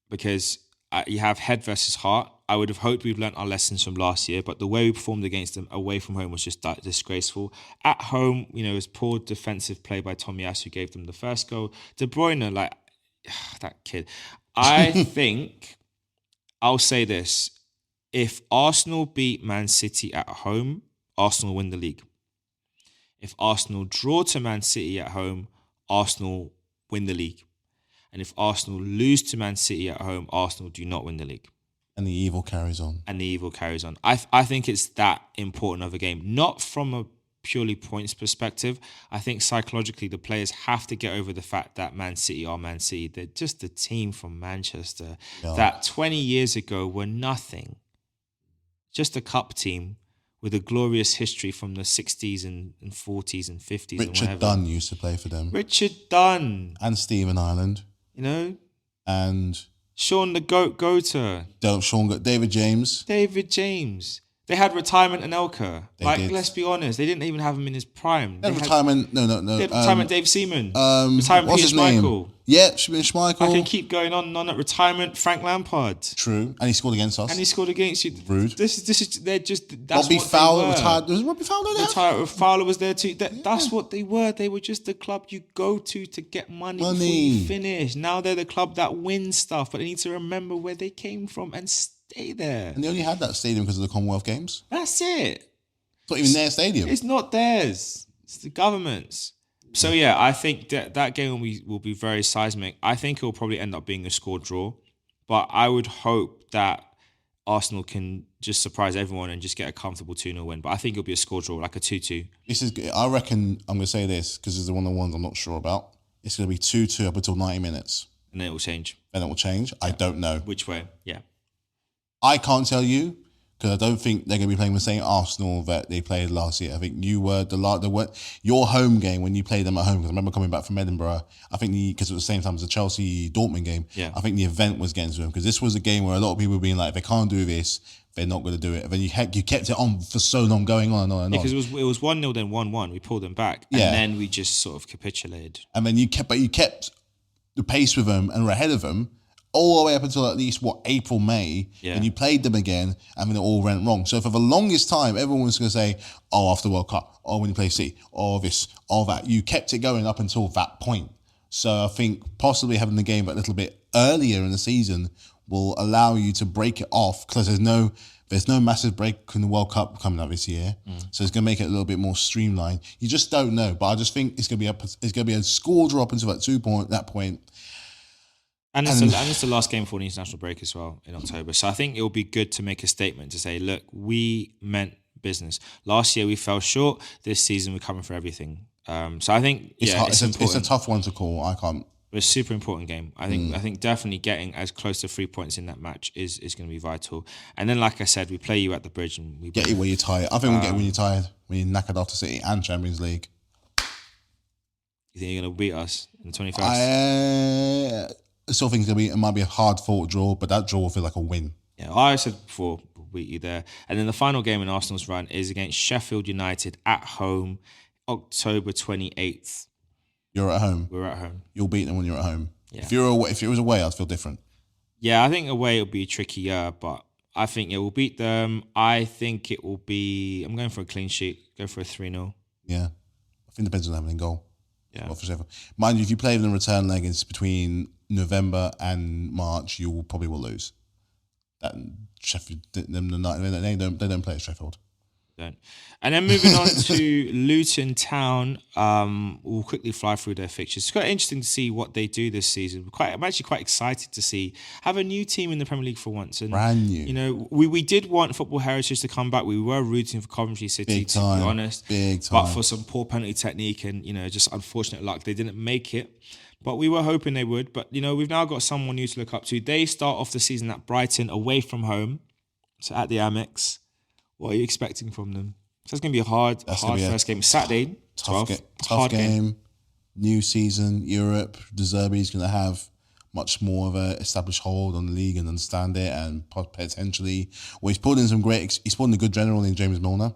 because you have head versus heart. I would have hoped we've learnt our lessons from last year, but the way we performed against them away from home was just disgraceful. At home, it was poor defensive play by Tomiyasu who gave them the first goal. De Bruyne, that kid. I think I'll say this. If Arsenal beat Man City at home, Arsenal win the league. If Arsenal draw to Man City at home, Arsenal win the league. And if Arsenal lose to Man City at home, Arsenal do not win the league. And the evil carries on. I think it's that important of a game. Not from a purely points perspective. I think psychologically the players have to get over the fact that Man City are Man City. They're just a team from Manchester that 20 years ago were nothing. Just a cup team with a glorious history from the 60s and 40s and 50s. Richard Dunn used to play for them. Richard Dunn. And Stephen Ireland. And Sean the Goat Goater. David James. David James. They had retirement Anelka. They did. Let's be honest, they didn't even have him in his prime. They had retirement. No. They had retirement Dave Seaman. Retirement What's Peter his name? Schmeichel. Yeah, Schmeichel. I can keep going on and on at retirement Frank Lampard. True, and he scored against us. And he scored against you. Rude. This is they're just that's Robbie what Fowler they were. retired. Was Robbie Fowler there? Retired. Fowler was there too. That's what they were. They were just the club you go to get money before you finish. Now they're the club that wins stuff, but they need to remember where they came from and stay there. And they only had that stadium because of the Commonwealth Games. That's it. It's not even their stadium. It's not theirs. It's the government's. So yeah, I think that game will be very seismic. I think it will probably end up being a score draw, but I would hope that Arsenal can just surprise everyone and just get a comfortable 2-0 win. But I think it'll be a score draw, like a 2-2. I reckon, I'm going to say this because it's one of the ones I'm not sure about. It's going to be 2-2 up until 90 minutes. And then it will change. Then it will change. Yeah. I don't know. Which way? Yeah. I can't tell you because I don't think they're going to be playing the same Arsenal that they played last year. I think you were your home game when you played them at home. Because I remember coming back from Edinburgh. I think because it was the same time as the Chelsea Dortmund game. Yeah. I think the event was getting to them because this was a game where a lot of people were being like, if they can't do this, they're not going to do it. And then you kept it on for so long, going on and on and on. Because it was 1-0 then 1-1. We pulled them back, and then we just sort of capitulated. And then you kept the pace with them and were ahead of them all the way up until at least April, May, and you played them again, and then it all went wrong. So for the longest time, everyone was going to say, "Oh, after World Cup, oh, when you play City, oh this, oh that." You kept it going up until that point. So I think possibly having the game a little bit earlier in the season will allow you to break it off because there's no massive break in the World Cup coming up this year. So it's going to make it a little bit more streamlined. You just don't know, but I just think it's going to be a score draw up until that point. And it's the last game before the international break as well in October. So I think it will be good to make a statement to say, look, we meant business. Last year we fell short. This season we're coming for everything. So I think it's a tough one to call. I can't. But it's a super important game. I think definitely getting as close to 3 points in that match is going to be vital. And then, like I said, we play you at the bridge and we get you when you're tired. I think we'll get you when you're tired, when you're knackered after City and Champions League. You think you're going to beat us in the 21st? I still think it might be a hard fought draw, but that draw will feel like a win. Yeah, I said before, we'll beat you there. And then the final game in Arsenal's run is against Sheffield United at home, October 28th. You're at home. We're at home. You'll beat them when you're at home. Yeah. If it was away, I'd feel different. Yeah, I think away it'll be trickier, but I think it will beat them. I think it will be. I'm going for a clean sheet. Go for a 3-0. Yeah, I think it depends on having a goal. Yeah. Well, for Sheffield. Mind you, if you play them in return leg, it's between November and March. You probably will lose. That Sheffield, they don't play at Sheffield. Don't. And then moving on to Luton Town, we'll quickly fly through their fixtures. It's quite interesting to see what they do this season. I'm actually quite excited to have a new team in the Premier League for once. And, brand new. You know, we did want Football Heritage to come back. We were rooting for Coventry City, to be honest. Big time. But for some poor penalty technique and, just unfortunate luck, they didn't make it. But we were hoping they would. But, we've now got someone new to look up to. They start off the season at Brighton, away from home, so at the Amex. What are you expecting from them? So it's going to be a hard first game. Saturday, tough game. New season, Europe. De Zerbi's going to have much more of a established hold on the league and understand it, and potentially, he's pulled in he's pulled in a good general in James Milner.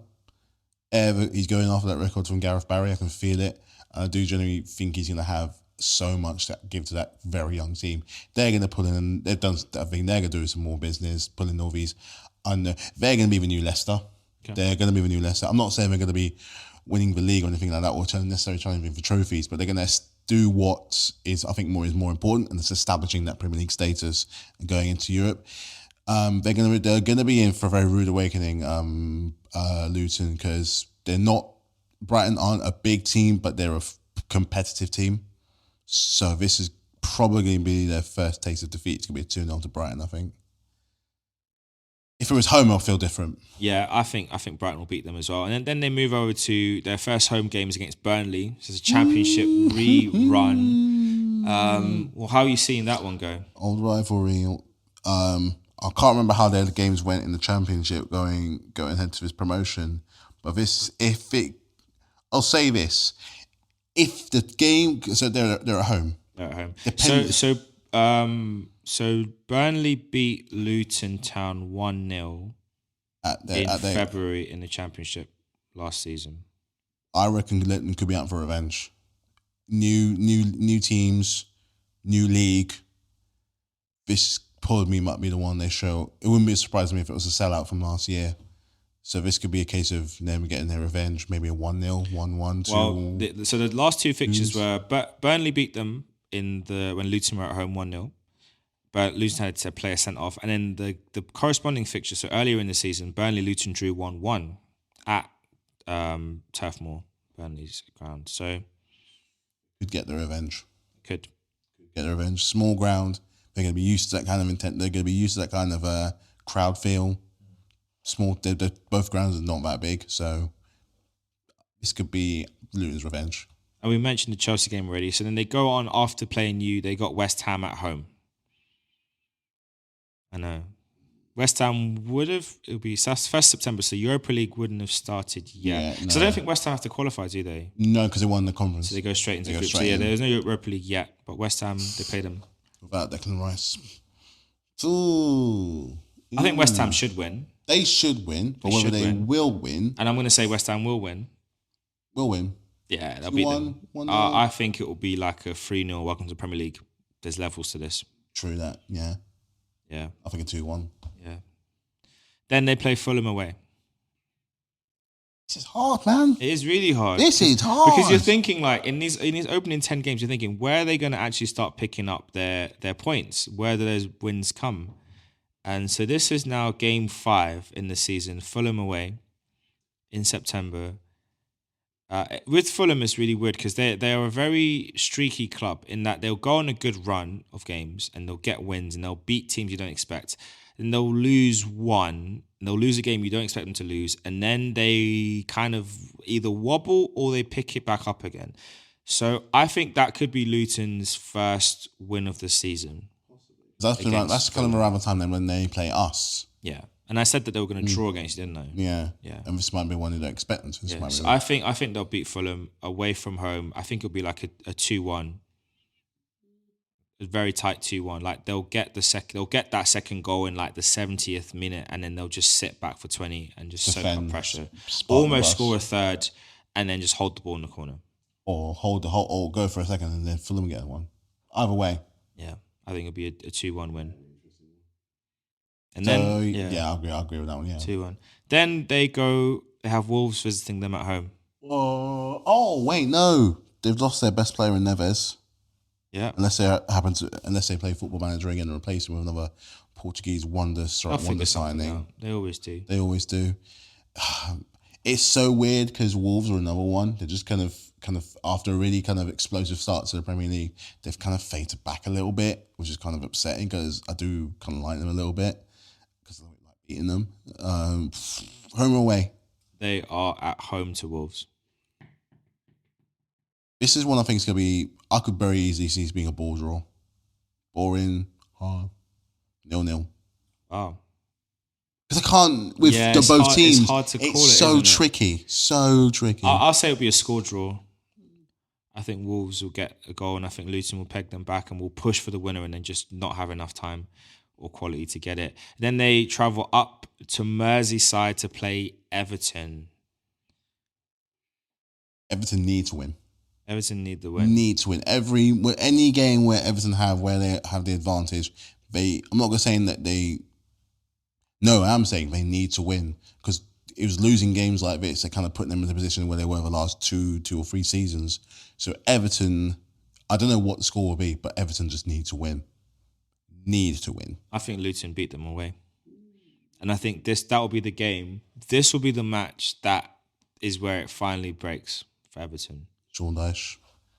He's going after that record from Gareth Barry. I can feel it. I do generally think he's going to have so much to give to that very young team. They're going to pull in, and they've done. I think they're going to do some more business, pull in all these. And they're going to be the new Leicester. Okay. They're going to be the new Leicester. I'm not saying they're going to be winning the league or anything like that, or necessarily challenging for trophies, but they're going to do what is, I think, more important, and it's establishing that Premier League status and going into Europe. They're going to be in for a very rude awakening, Luton, because Brighton aren't a big team, but they're a competitive team. So this is probably going to be their first taste of defeat. It's going to be a 2-0 to Brighton, I think. If it was home, I'll feel different. Yeah, I think Brighton will beat them as well. And then they move over to their first home games against Burnley. So it's a championship rerun. How are you seeing that one go? Old rivalry. I can't remember how their games went in the championship going ahead to this promotion. But I'll say this. If the game, so they're at home. They're at home. So Burnley beat Luton Town 1-0. in February in the Championship last season. I reckon Luton could be out for revenge. New teams, new league. This probably might be the one they show. It wouldn't be surprising me if it was a sellout from last year. So this could be a case of them getting their revenge, maybe a 1-0, 1-1, 2. Well, so the last two fixtures were Burnley beat them when Luton were at home 1-0. But Luton had to play a sent off. And then the corresponding fixture, so earlier in the season, Burnley-Luton drew 1-1 at Turf Moor, Burnley's ground. So could get the revenge. Could get the revenge. Small ground. They're going to be used to that kind of intent. They're going to be used to that kind of crowd feel. Small. Both grounds are not that big, so this could be Luton's revenge. And we mentioned the Chelsea game already. So then they go on after playing you. They got West Ham at home. I know. West Ham it'll be 1st September, so Europa League wouldn't have started yet. Because I don't think West Ham have to qualify, do they? No, because they won the conference. So they go straight into the group. So there's no Europa League yet, but West Ham, they play them. Without Declan Rice. Ooh. I think West Ham should win. They should win, but whether they will win. And I'm going to say West Ham will win. Will win. Yeah, they'll beat them. I think it will be like a 3-0 welcome to the Premier League. There's levels to this. True that, yeah. Yeah. I think a 2-1. Yeah. Then they play Fulham away. This is hard, man. It is really hard. This is hard. Because you're thinking like in these opening 10 games, you're thinking, where are they going to actually start picking up their points? Where do those wins come? And so this is now game 5 in the season, Fulham away in September. With Fulham, it's really weird because they are a very streaky club in that they'll go on a good run of games and they'll get wins and they'll beat teams you don't expect. And they'll lose one, and they'll lose a game you don't expect them to lose, and then they kind of either wobble or they pick it back up again. So I think that could be Luton's first win of the season. That's kind of around the time then when they play us. Yeah. And I said that they were going to draw against you, didn't I? Yeah. Yeah. And this might be one you don't expect them to. So I think they'll beat Fulham away from home. I think it'll be like a 2-1. A very tight 2-1. Like they'll get that second goal in like the 70th minute, and then they'll just sit back for 20 and just soak up pressure. Almost score a third, and then just hold the ball in the corner. Or or go for a second and then Fulham get one. Either way. Yeah. I think it'll be a 2-1 win. And so, then I agree with that one. Yeah, 2-1. Then they have Wolves visiting them at home. Oh wait, no, they've lost their best player in Neves. Yeah, unless they play Football Manager again and replace him with another Portuguese wonder signing. They always do. It's so weird because Wolves are another one. They're just kind of after a really kind of explosive start to the Premier League, they've kind of faded back a little bit, which is kind of upsetting because I do kind of like them a little bit because I like beating them. Home or away? They are at home to Wolves. This is one I think is going to be. I could very easily see this being a ball draw, boring, hard, 0-0. Wow. Because I can't with both teams. It's hard to call it. It's so tricky. So tricky. I'll say it'll be a score draw. I think Wolves will get a goal, and I think Luton will peg them back and will push for the winner, and then just not have enough time or quality to get it. Then they travel up to Merseyside to play Everton. Everton need to win. Everton need the win. Need to win any game where Everton where they have the advantage. I'm not going to say that they. No, I'm saying they need to win because it was losing games like this that kind of put them in the position where they were the last two or three seasons. So Everton, I don't know what the score will be, but Everton just need to win. Need to win. I think Luton beat them away, and I think that will be the game. This will be the match that is where it finally breaks for Everton. Sean Dyche.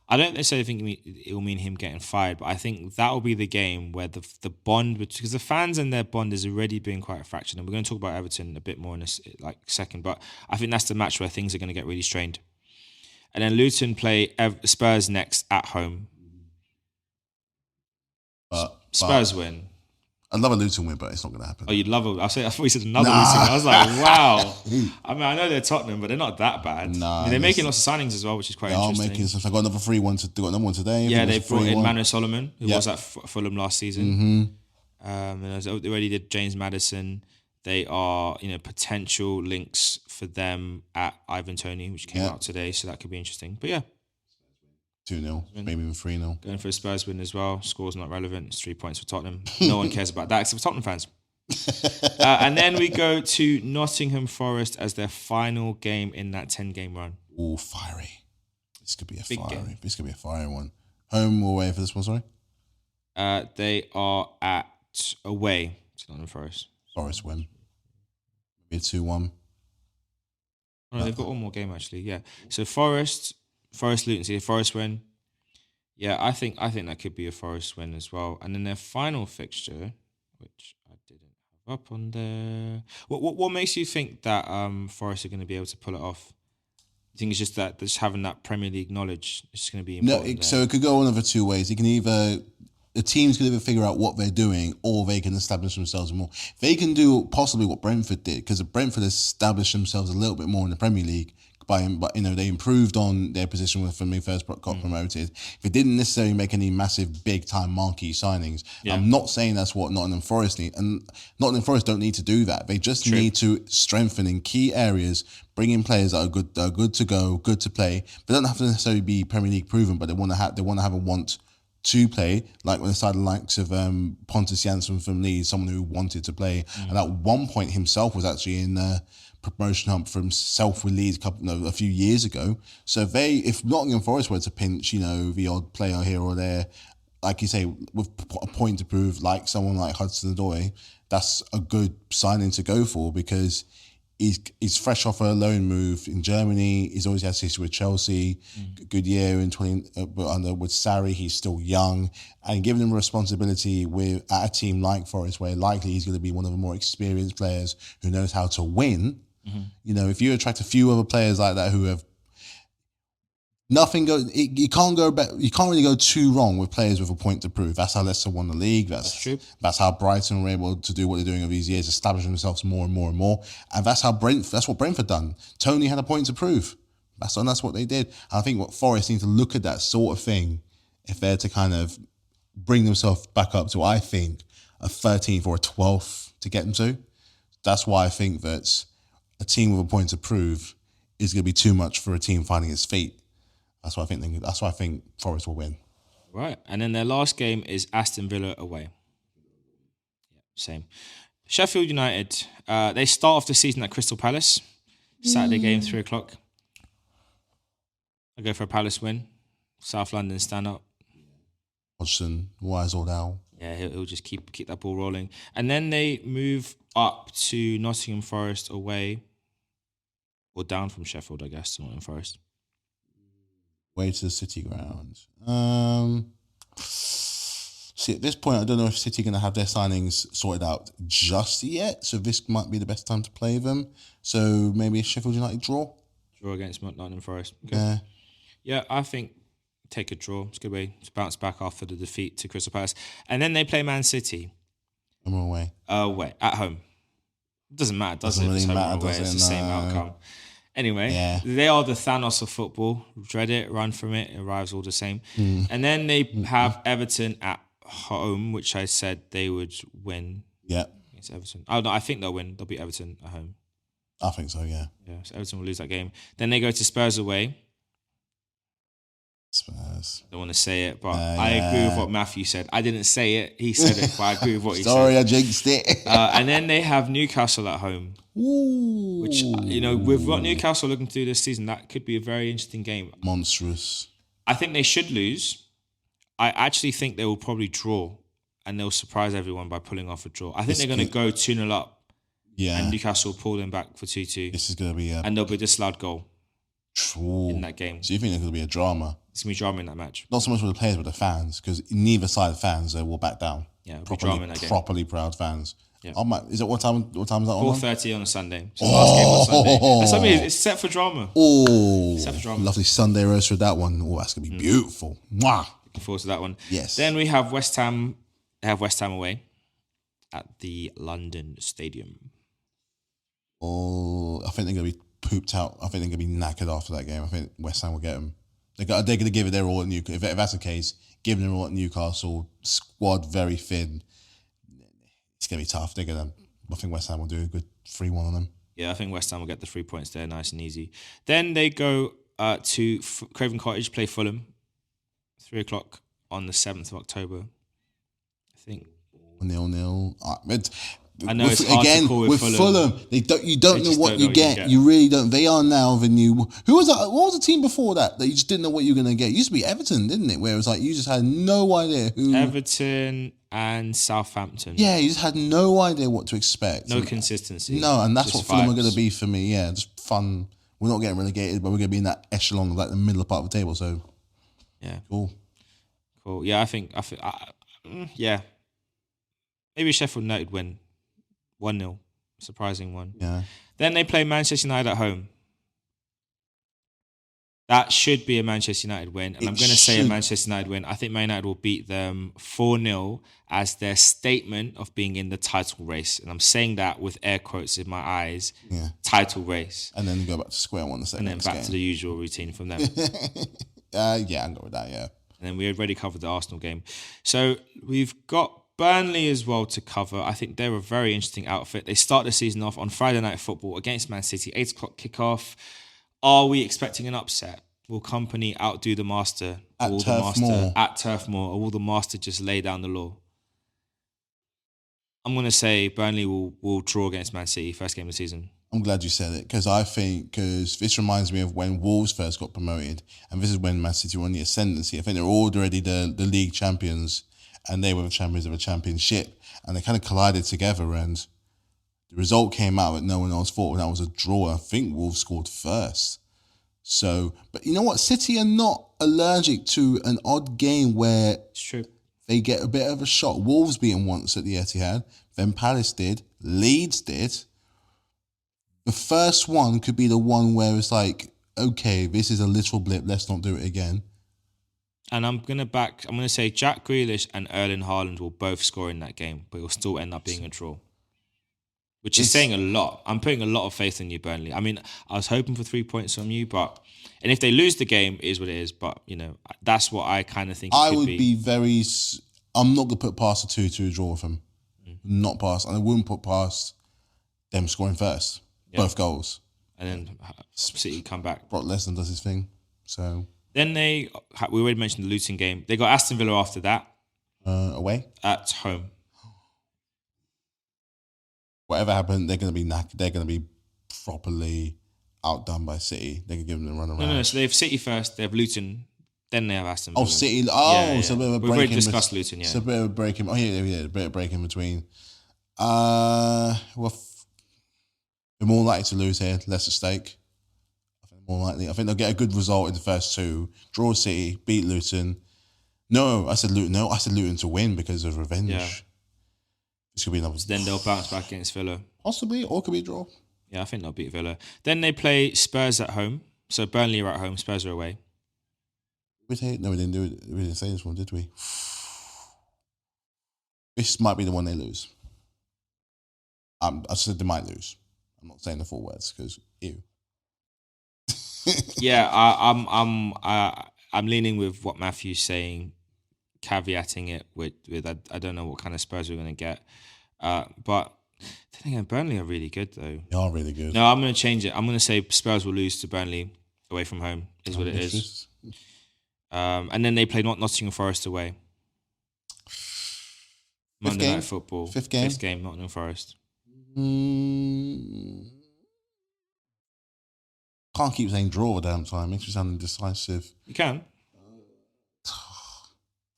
I don't necessarily think it will mean him getting fired, but I think that will be the game where the bond, because the fans and their bond has already been quite fractured, and we're going to talk about Everton a bit more in a second, but I think that's the match where things are going to get really strained. And then Luton play Spurs next at home. Spurs win. I'd love a Luton win, but it's not going to happen. Oh, you'd love it. I thought you said another Luton win. I was like, wow. I mean, I know they're Tottenham, but they're not that bad. Nah, they're making lots of signings as well, which is quite interesting. Making stuff. I got another free one. Got another one today. Yeah, they brought in Manu Solomon, who was at Fulham last season. Mm-hmm. And they already did James Maddison. They are, potential links for them at Ivan Toney, which came out today, so that could be interesting. But yeah. 2-0, maybe even 3-0. Going for a Spurs win as well. Score's not relevant. It's 3 points for Tottenham. No one cares about that except for Tottenham fans. And then we go to Nottingham Forest as their final game in that 10-game run. Oh, fiery. This could be a Big game. This could be a fiery one. Home or away for this one, sorry? They are away to Nottingham Forest. Forest win. Maybe a 2-1. No, they've got one more game actually. Yeah. So Forest Luton City, Forest win. Yeah, I think that could be a Forest win as well. And then their final fixture, which I didn't have up on there. What makes you think that Forest are going to be able to pull it off? I think it's just that just having that Premier League knowledge is going to be important. No, so it could go one of the two ways. The teams can either figure out what they're doing, or they can establish themselves more. They can do possibly what Brentford did, because Brentford established themselves a little bit more in the Premier League but they improved on their position when they first got promoted. They didn't necessarily make any massive, big time marquee signings. Yeah. I'm not saying that's what Nottingham Forest need, and Nottingham Forest don't need to do that. They just need to strengthen in key areas, bring in players that are good to go, good to play. They don't have to necessarily be Premier League proven, but they want to have a want to play, like when they started the likes of Pontus Jansson from Leeds, someone who wanted to play, and at one point himself was actually in promotion hunt for himself with Leeds a few years ago. So if Nottingham Forest were to pinch, the odd player here or there, like you say, with a point to prove, like someone like Hudson-Odoi, that's a good signing to go for, because he's fresh off a loan move in Germany. He's always had history with Chelsea. Good year in with Sarri. He's still young, and giving him responsibility at a team like Forest, where likely he's going to be one of the more experienced players who knows how to win. Mm-hmm. If you attract a few other players like that who have nothing you can't really go too wrong with players with a point to prove. That's how Leicester won the league. That's true. That's how Brighton were able to do what they're doing over these years, establish themselves more and more and more. And that's what Brentford done. Tony had a point to prove. That's what they did. And I think what Forest need to look at that sort of thing if they're to kind of bring themselves back up to, I think, a 13th or a 12th to get them to. That's why I think that a team with a point to prove is going to be too much for a team finding its feet. That's why I think Forest will win. Right. And then their last game is Aston Villa away. Yeah, same. Sheffield United, they start off the season at Crystal Palace. Saturday game, 3:00. I go for a Palace win. South London stand up. Hodgson, wise old owl. Yeah, he'll just keep that ball rolling. And then they move up to Nottingham Forest away. Or down from Sheffield, I guess, to Nottingham Forest. Way to the City ground. See, at this point, I don't know if City are going to have their signings sorted out just yet. So this might be the best time to play them. So maybe a Sheffield United draw. Draw against Nottingham Forest. Okay. Yeah, I think take a draw. It's a good way to bounce back after the defeat to Crystal Palace. And then they play Man City. Home or away? Away. At home. It doesn't matter, does it? Really matter, away. It's the same outcome. Anyway, They are the Thanos of football. Dread it, run from it. It arrives all the same. And then they have Everton at home, which I said they would win. Yeah. Against Everton. Oh, no, I think they'll win. They'll beat Everton at home. I think so, yeah. Yeah, so Everton will lose that game. Then they go to Spurs away. Spurs. I don't want to say it, but I agree with what Matthew said. I didn't say it. He said it, but I agree with what he said. Sorry, I jinxed it. And then they have Newcastle at home. Ooh. Which, with what Newcastle looking to do this season, that could be a very interesting game. Monstrous. I think they should lose. I actually think they will probably draw, and they'll surprise everyone by pulling off a draw. I think they're going to go 2-0 up. Yeah. And Newcastle will pull them back for 2-2. This is going to be and there'll be a disallowed goal in that game. So you think there's going to be a drama? It's going to be drama in that match. Not so much with the players, but the fans, because neither side of fans will back down. Yeah, drama in that game. Properly proud fans. Yeah. Is it what time is that on? 4:30 on a Sunday. So last game on Sunday. That's what I mean. It's set for drama. Oh, set for drama. Lovely Sunday roast with that one. Oh, that's gonna be beautiful. Mwah. Looking forward to that one. Yes. Then we have West Ham. They have West Ham away at the London Stadium. Oh, I think they're gonna be pooped out. I think they're gonna be knackered after that game. I think West Ham will get them. They're gonna give it their all at Newcastle. If that's the case, giving them all at Newcastle, squad very thin. It's gonna be tough. They're gonna I think West Ham will do a good 3-1 on them. Yeah, I think West Ham will get the 3 points there, nice and easy. Then they go to Craven Cottage, play Fulham, 3 o'clock on the 7th of October. I think 0-0. I know it's hard to call with Fulham. You don't know what you get. You really don't. They are now the new. Who was that? What was the team before that you just didn't know what you were going to get? It used to be Everton, didn't it? Where it was like you just had no idea who. Everton and Southampton. Yeah, you just had no idea what to expect. No consistency. No, and that's just what Fulham vibes. are going to be for me. Yeah, just fun. We're not getting relegated, but we're going to be in that echelon of like the middle part of the table. So yeah, cool. Yeah, I think yeah. Maybe Sheffield United win 1-0. Surprising one. Yeah. Then they play Manchester United at home. That should be a Manchester United win. And I'm going to say a Manchester United win. I think Man United will beat them 4-0 as their statement of being in the title race. And I'm saying that with air quotes in my eyes. Yeah. Title race. And then go back to square one the second And then back to the usual routine from them. Yeah, I can go with that, yeah. And then we already covered the Arsenal game. So we've got Burnley as well to cover. I think they're a very interesting outfit. They start the season off on Friday Night Football against Man City, 8 o'clock kickoff. Are we expecting an upset? Will Company outdo the master? At Turf Moor. At Turf Moor. Or will the master just lay down the law? I'm going to say Burnley will draw against Man City, first game of the season. I'm glad you said it because this reminds me of when Wolves first got promoted, and this is when Man City were on the ascendancy. I think they're already the league champions, and they were the champions of a championship, and they kind of collided together. And the result came out that no one else thought, and that was a draw. I think Wolves scored first. So, but you know what? City are not allergic to an odd game where It's true. they get a bit of a shock. Wolves beaten once at the Etihad, then Palace did, Leeds did. The first one could be the one where it's like, okay, this is a literal blip. Let's not do it again. And I'm going to say Jack Grealish and Erling Haaland will both score in that game, but it will still end up being a draw. Which is saying a lot. I'm putting a lot of faith in you, Burnley. I mean, I was hoping for 3 points from you, and if they lose the game, it is what it is. But, that's what I kind of think it could be. I'm not going to put past the 2-2 draw with them. Not past. And I wouldn't put past them scoring first. Yep. Both goals. And then City come back. Brock Lesnar does his thing. So then we already mentioned the Luton game. They got Aston Villa after that. Away? At home. Whatever happened, they're going to be knackered. They're going to be properly outdone by City. They can give them a run around. No. So they have City first. They have Luton. Then they have Aston Villa. Oh, City. Oh, yeah. So a bit of a break. We've already discussed Luton, yeah. So a bit of a break in. Oh, yeah, a bit of break in between. They're more likely to lose here. Less at stake. I think they'll get a good result in the first two. Draw City, beat Luton. No, I said Luton. No, I said Luton to win because of revenge. Yeah. This could be another. Then they'll bounce back against Villa. Possibly, or it could be a draw. Yeah, I think they'll beat Villa. Then they play Spurs at home. So Burnley are at home, Spurs are away. No, we didn't do it. We didn't say this one, did we? This might be the one they lose. I said they might lose. I'm not saying the full words because ew. Yeah, I'm leaning with what Matthew's saying, caveating it with I don't know what kind of Spurs we're going to get, but then again, Burnley are really good though. They are really good. No, I'm going to change it. I'm going to say Spurs will lose to Burnley away from home. Is what it is. And then they play Nottingham Forest away. Monday Night Football. Fifth game, Nottingham Forest. Can't keep saying draw all the damn time. Makes me sound indecisive. You can.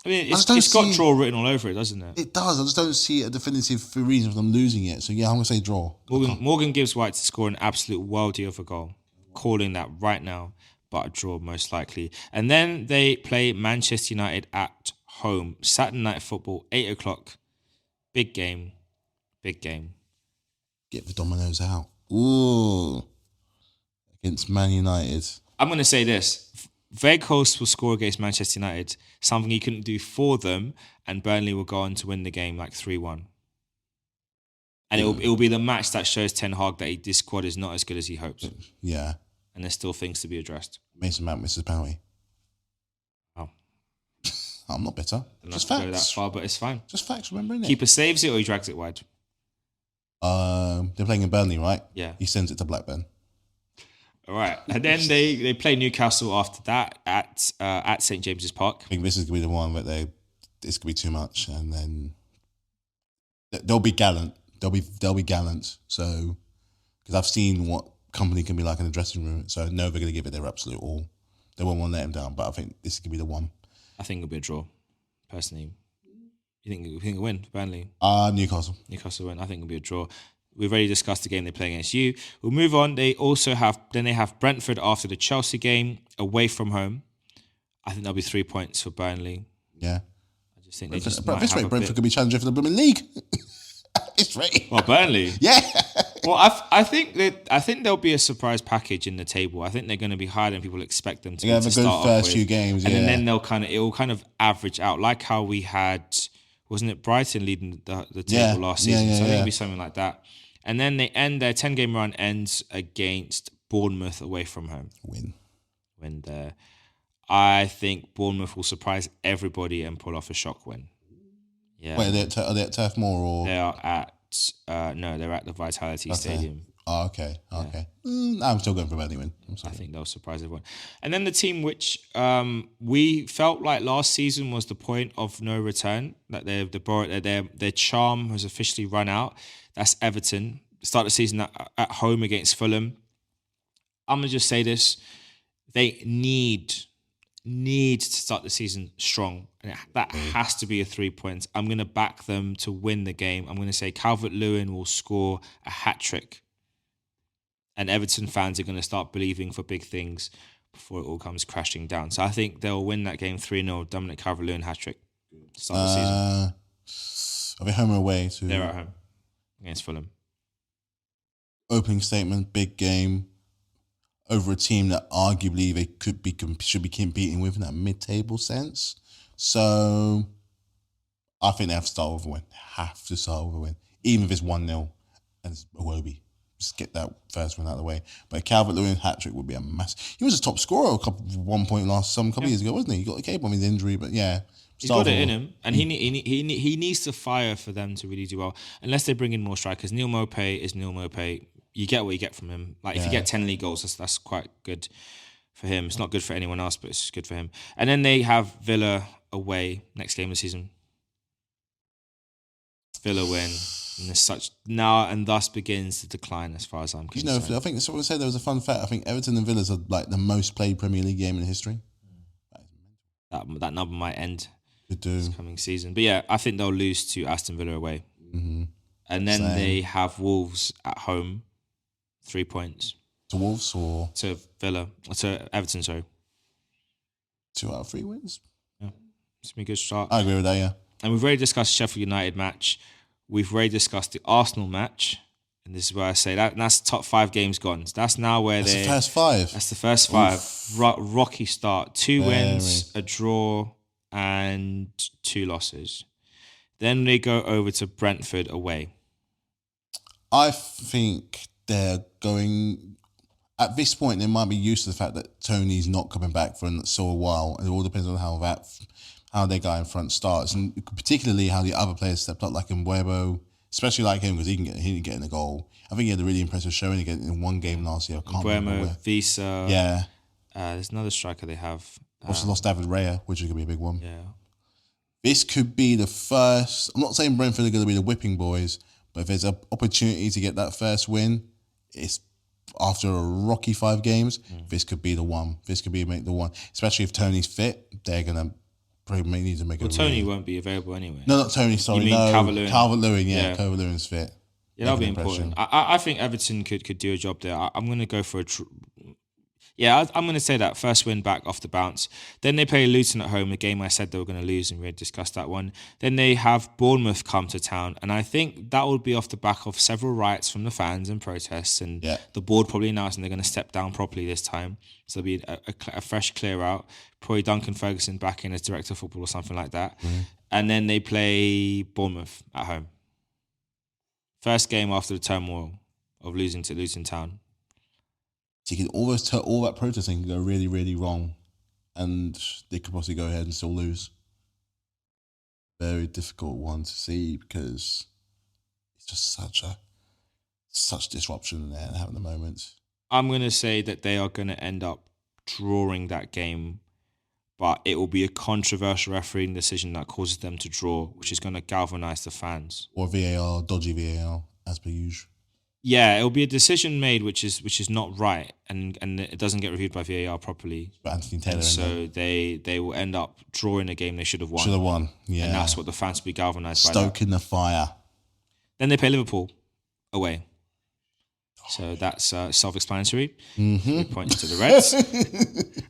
I mean, it's got draw written all over it, doesn't it? It does. I just don't see a definitive reason for them losing it. So yeah, I'm going to say draw. Morgan Gibbs White to score an absolute worldie of a goal. Calling that right now, but a draw most likely. And then they play Manchester United at home. Saturday Night Football, 8 o'clock. Big game. Get the dominoes out. Ooh. Against Man United. I'm going to say this. Weghorst will score against Manchester United, something he couldn't do for them, and Burnley will go on to win the game like 3-1. And it will be the match that shows Ten Hag that this squad is not as good as he hopes. Yeah. And there's still things to be addressed. Mason Mount misses penalty. Oh. I'm not bitter. Just facts. Go that far, but it's fine. Just facts, remember, innit? Keeper saves it or he drags it wide? They're playing in Burnley, right? Yeah. He sends it to Blackburn. All right. And then they play Newcastle after that at St James's Park. I think this is gonna be the one where it's gonna be too much, and then they'll be gallant. They'll be gallant. So because I've seen what company can be like in the dressing room, so I know they're gonna give it their absolute all. They won't want to let him down, but I think this is gonna be the one. I think it'll be a draw, personally. You think it'll win, Burnley? Newcastle. Newcastle win. I think it'll be a draw. We've already discussed the game they play against you. We'll move on. They have Brentford after the Chelsea game away from home. I think there'll be 3 points for Burnley. Yeah. I just think they just But might this have rate, a Brentford bit. could be challenging for the Premier League. It's right. Well, Burnley. Yeah. Well, I think there'll be a surprise package in the table. I think they're going to be higher than people expect them to. They have to a good start off first with. few games, and yeah. then it will kind of average out, like how we had, wasn't it Brighton leading the table last season? So I think it'll be something like that. And then they end their 10-game run ends against Bournemouth away from home. Win there. I think Bournemouth will surprise everybody and pull off a shock win. Yeah. Wait, are they at Turf Moor or? They are at they're at the Vitality Stadium. Oh, okay. I'm still going for Burnley win. I think they'll surprise everyone. And then the team which we felt like last season was the point of no return, that their charm has officially run out. That's Everton. Start the season at home against Fulham. I'm gonna just say this: they need to start the season strong, and that has to be a 3 points. I'm gonna back them to win the game. I'm gonna say Calvert-Lewin will score a hat trick. And Everton fans are going to start believing for big things before it all comes crashing down. So I think they'll win that game 3-0. Dominic Calvert-Lewin hat-trick. Start the season. Are they home or away? They're at home against Fulham. Opening statement, big game over a team that arguably they should be competing with in that mid-table sense. So I think they have to start with a win. Have to start with a win. Even if it's 1-0 and it's Iwobi. Just get that first one out of the way. But Calvert-Lewin hat-trick would be a massive. He was a top scorer one point couple years ago, wasn't he? He got the cape on his injury, but yeah. He's got it in him, and he needs to fire for them to really do well. Unless they bring in more strikers. Neil Maupay is Neil Maupay. You get what you get from him. Like if you get 10 league goals, that's quite good for him. It's not good for anyone else, but it's good for him. And then they have Villa away next game of the season. Villa win. And thus begins the decline as far as I'm concerned. I think someone said there was a fun fact. I think Everton and Villa are like the most played Premier League game in history. That number might end this coming season. But yeah, I think they'll lose to Aston Villa away. Mm-hmm. And then they have Wolves at home, 3 points. To Wolves or? To Everton, sorry. 2 out of 3 wins? Yeah, it's been a good start. I agree with that, yeah. And we've already discussed Sheffield United match. We've already discussed the Arsenal match. And this is where I say that's top 5 games gone. So that's now where the first 5. That's the first 5. Rocky start. 2 wins, a draw, and 2 losses. Then they go over to Brentford away. I think they're going... At this point, they might be used to the fact that Tony's not coming back for a while. And it all depends on how their guy in front starts. And particularly how the other players stepped up, like Mbeumo, especially like him, because he didn't get in a goal. I think he had a really impressive showing again in one game last year. I can't remember where. Visa. Yeah. There's another striker they have. Also lost David Raya, which is going to be a big one. Yeah. This could be the first... I'm not saying Brentford are going to be the whipping boys, but if there's an opportunity to get that first win, it's after a rocky 5 games, this could be the one. This could be the one. Especially if Tony's fit, they're going to probably need to make it. Well, Tony won't be available anyway. No, not Tony, sorry. You mean Calvert-Lewin? Calvert-Lewin, yeah. Calvert-Lewin's fit. Yeah, that'll be important. I think Everton could do a job there. I'm going to go for I'm going to say that first win back off the bounce. Then they play Luton at home, a game I said they were going to lose, and we had discussed that one. Then they have Bournemouth come to town, and I think that will be off the back of several riots from the fans and protests, and the board probably announcing they're going to step down properly this time. So there'll be a fresh clear out. Probably Duncan Ferguson back in as director of football or something like that. And then they play Bournemouth at home. First game after the turmoil of losing to Luton Town. So you can all that protesting can go really, really wrong, and they could possibly go ahead and still lose. Very difficult one to see because it's just such a such disruption there at the moment. I'm going to say that they are going to end up drawing that game, but it will be a controversial refereeing decision that causes them to draw, which is going to galvanize the fans. Or VAR, dodgy VAR, as per usual. Yeah, it'll be a decision made which is not right, and it doesn't get reviewed by VAR properly. But Anthony Taylor. And so they will end up drawing a game they should have won. Should have won, yeah. And that's what the fans will be galvanised by. Stoking the fire. Then they play Liverpool away. So that's self-explanatory. Mm-hmm. Points to the Reds.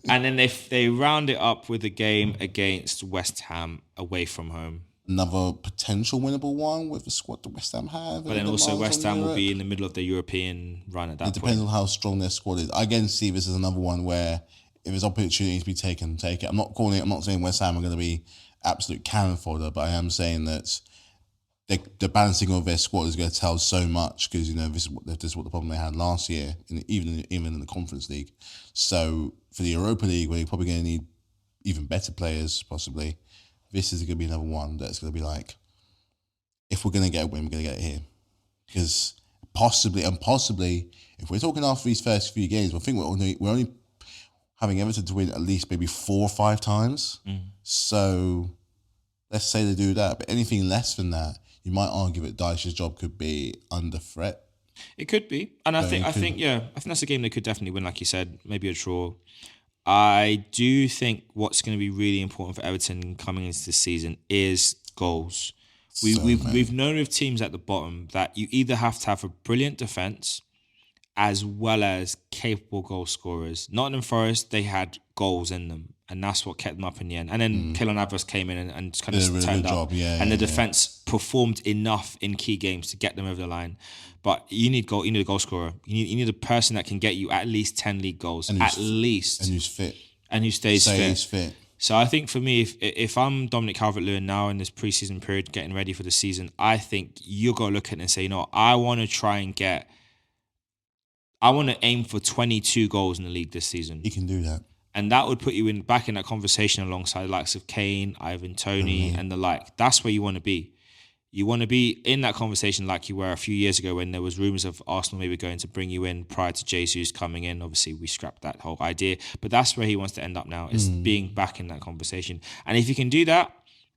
And then they round it up with a game against West Ham away from home. Another potential winnable one with the squad that West Ham have. But then also West Ham will be in the middle of the European run at that point. It depends on how strong their squad is. I again see this as another one where if there's opportunity to be taken, take it. I'm not saying West Ham are going to be absolute cannon fodder, but I am saying that the balancing of their squad is going to tell so much because, this is what the problem they had last year, even in the Conference League. So for the Europa League, where you're probably going to need even better players, possibly, this is going to be another one that's going to be like, if we're going to get a win, we're going to get it here. Because possibly, if we're talking after these first few games, I think we're only having Everton to win at least maybe 4 or 5 times. So let's say they do that. But anything less than that, you might argue that Dyche's job could be under threat. It could be. And I think that's a game they could definitely win, like you said, maybe a draw. I do think what's going to be really important for Everton coming into this season is goals. We've known with teams at the bottom that you either have to have a brilliant defence as well as capable goal scorers. Nottingham Forest, they had goals in them, and that's what kept them up in the end. And then Keylor Navas came in and kind of turned up. The defence performed enough in key games to get them over the line. But you need goal. You need a goal scorer. You need a person that can get you at least 10 league goals, at least, and who's fit, and who stays fit. So I think for me, if I'm Dominic Calvert-Lewin now in this preseason period, getting ready for the season, I think you got to look at it and say, I want to aim for 22 goals in the league this season. You can do that. And that would put you back in that conversation alongside the likes of Kane, Ivan Toney, and the like. That's where you want to be. You want to be in that conversation like you were a few years ago when there was rumours of Arsenal maybe going to bring you in prior to Jesus coming in. Obviously, we scrapped that whole idea. But that's where he wants to end up now, is being back in that conversation. And if you can do that,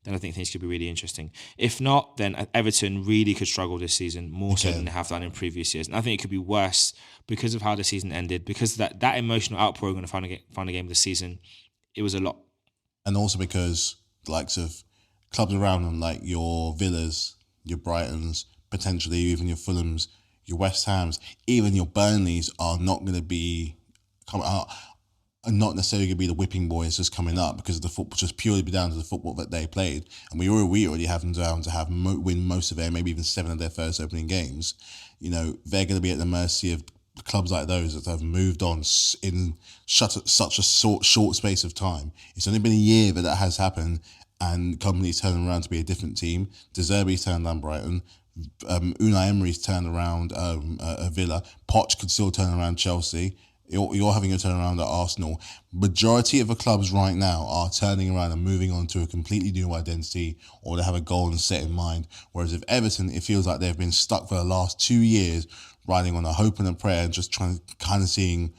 then I think things could be really interesting. If not, then Everton really could struggle this season more so than they have done in previous years. And I think it could be worse because of how the season ended, because that emotional outpouring on the final game of the season, it was a lot. And also because the likes of clubs around them, like your Villas, your Brightons, potentially even your Fulhams, your West Hams, even your Burnleys are not going to be coming out. Are not necessarily going to be the whipping boys just coming up because of the football, just purely be down to the football that they played. And we already have them down to win most of their, maybe even 7 of their first opening games. They're going to be at the mercy of clubs like those that have moved on in such a short space of time. It's only been a year that has happened, and companies turning around to be a different team. De Zerbi's turned down Brighton. Unai Emery's turned around Villa. Poch could still turn around Chelsea. You're having a turnaround at Arsenal. Majority of the clubs right now are turning around and moving on to a completely new identity, or they have a goal and set in mind. Whereas if Everton, it feels like they've been stuck for the last 2 years, riding on a hope and a prayer and just trying, kind of seeing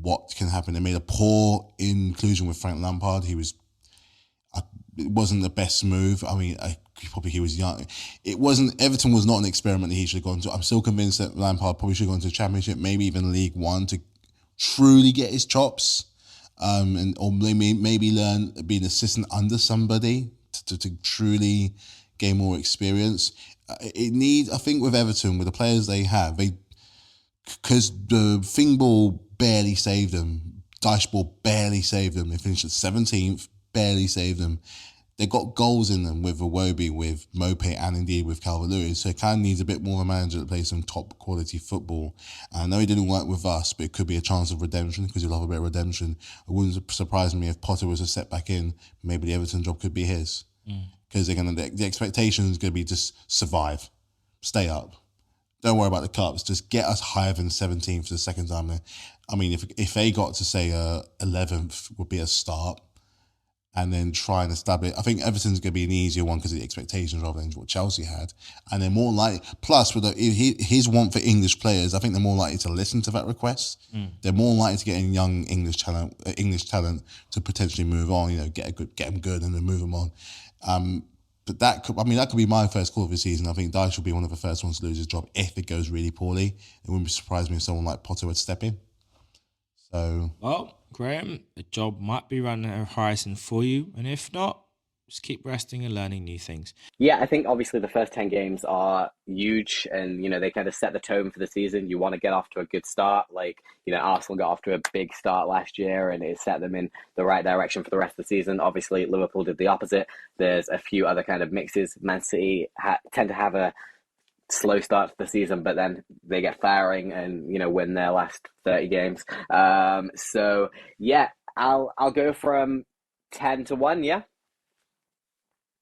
what can happen. They made a poor inclusion with Frank Lampard. It wasn't the best move. I mean, he was young. Everton was not an experiment that he should have gone to. I'm still convinced that Lampard probably should have gone to the Championship, maybe even League One, to truly get his chops, or maybe learn being an assistant under somebody to truly gain more experience. I think with Everton, with the players they have, because the Thing Ball barely saved them, Dyche Ball barely saved them. They finished at 17th, barely saved them. They got goals in them with Iwobi, with Mope, and indeed with Calvert-Lewin. So it kind of needs a bit more of a manager that plays some top quality football. And I know he didn't work with us, but it could be a chance of redemption because he'll have a bit of redemption. It wouldn't surprise me if Potter was to step back in. Maybe the Everton job could be his. Because the expectation is going to be just survive, stay up. Don't worry about the cups. Just get us higher than 17th for the second time. I mean, if they got to say 11th would be a start. and then try and establish. I think Everton's going to be an easier one because of the expectations rather than what Chelsea had, and they're more likely. Plus, with his want for English players, I think they're more likely to listen to that request. They're more likely to get in young English talent to potentially move on. Get them good, and then move them on. But that could be my first call of the season. I think Dyche will be one of the first ones to lose his job if it goes really poorly. It wouldn't surprise me if someone like Potter would step in. So, Well, Graham, the job might be running at a horizon for you, and if not, just keep resting and learning new things. Yeah, I think obviously the first 10 games are huge and, they kind of set the tone for the season. You want to get off to a good start. Like, Arsenal got off to a big start last year and it set them in the right direction for the rest of the season. Obviously, Liverpool did the opposite. There's a few other kind of mixes. Man City tend to have a slow start to the season, but then they get firing and, win their last 30 games. So, yeah, I'll go from 10 to 1, yeah?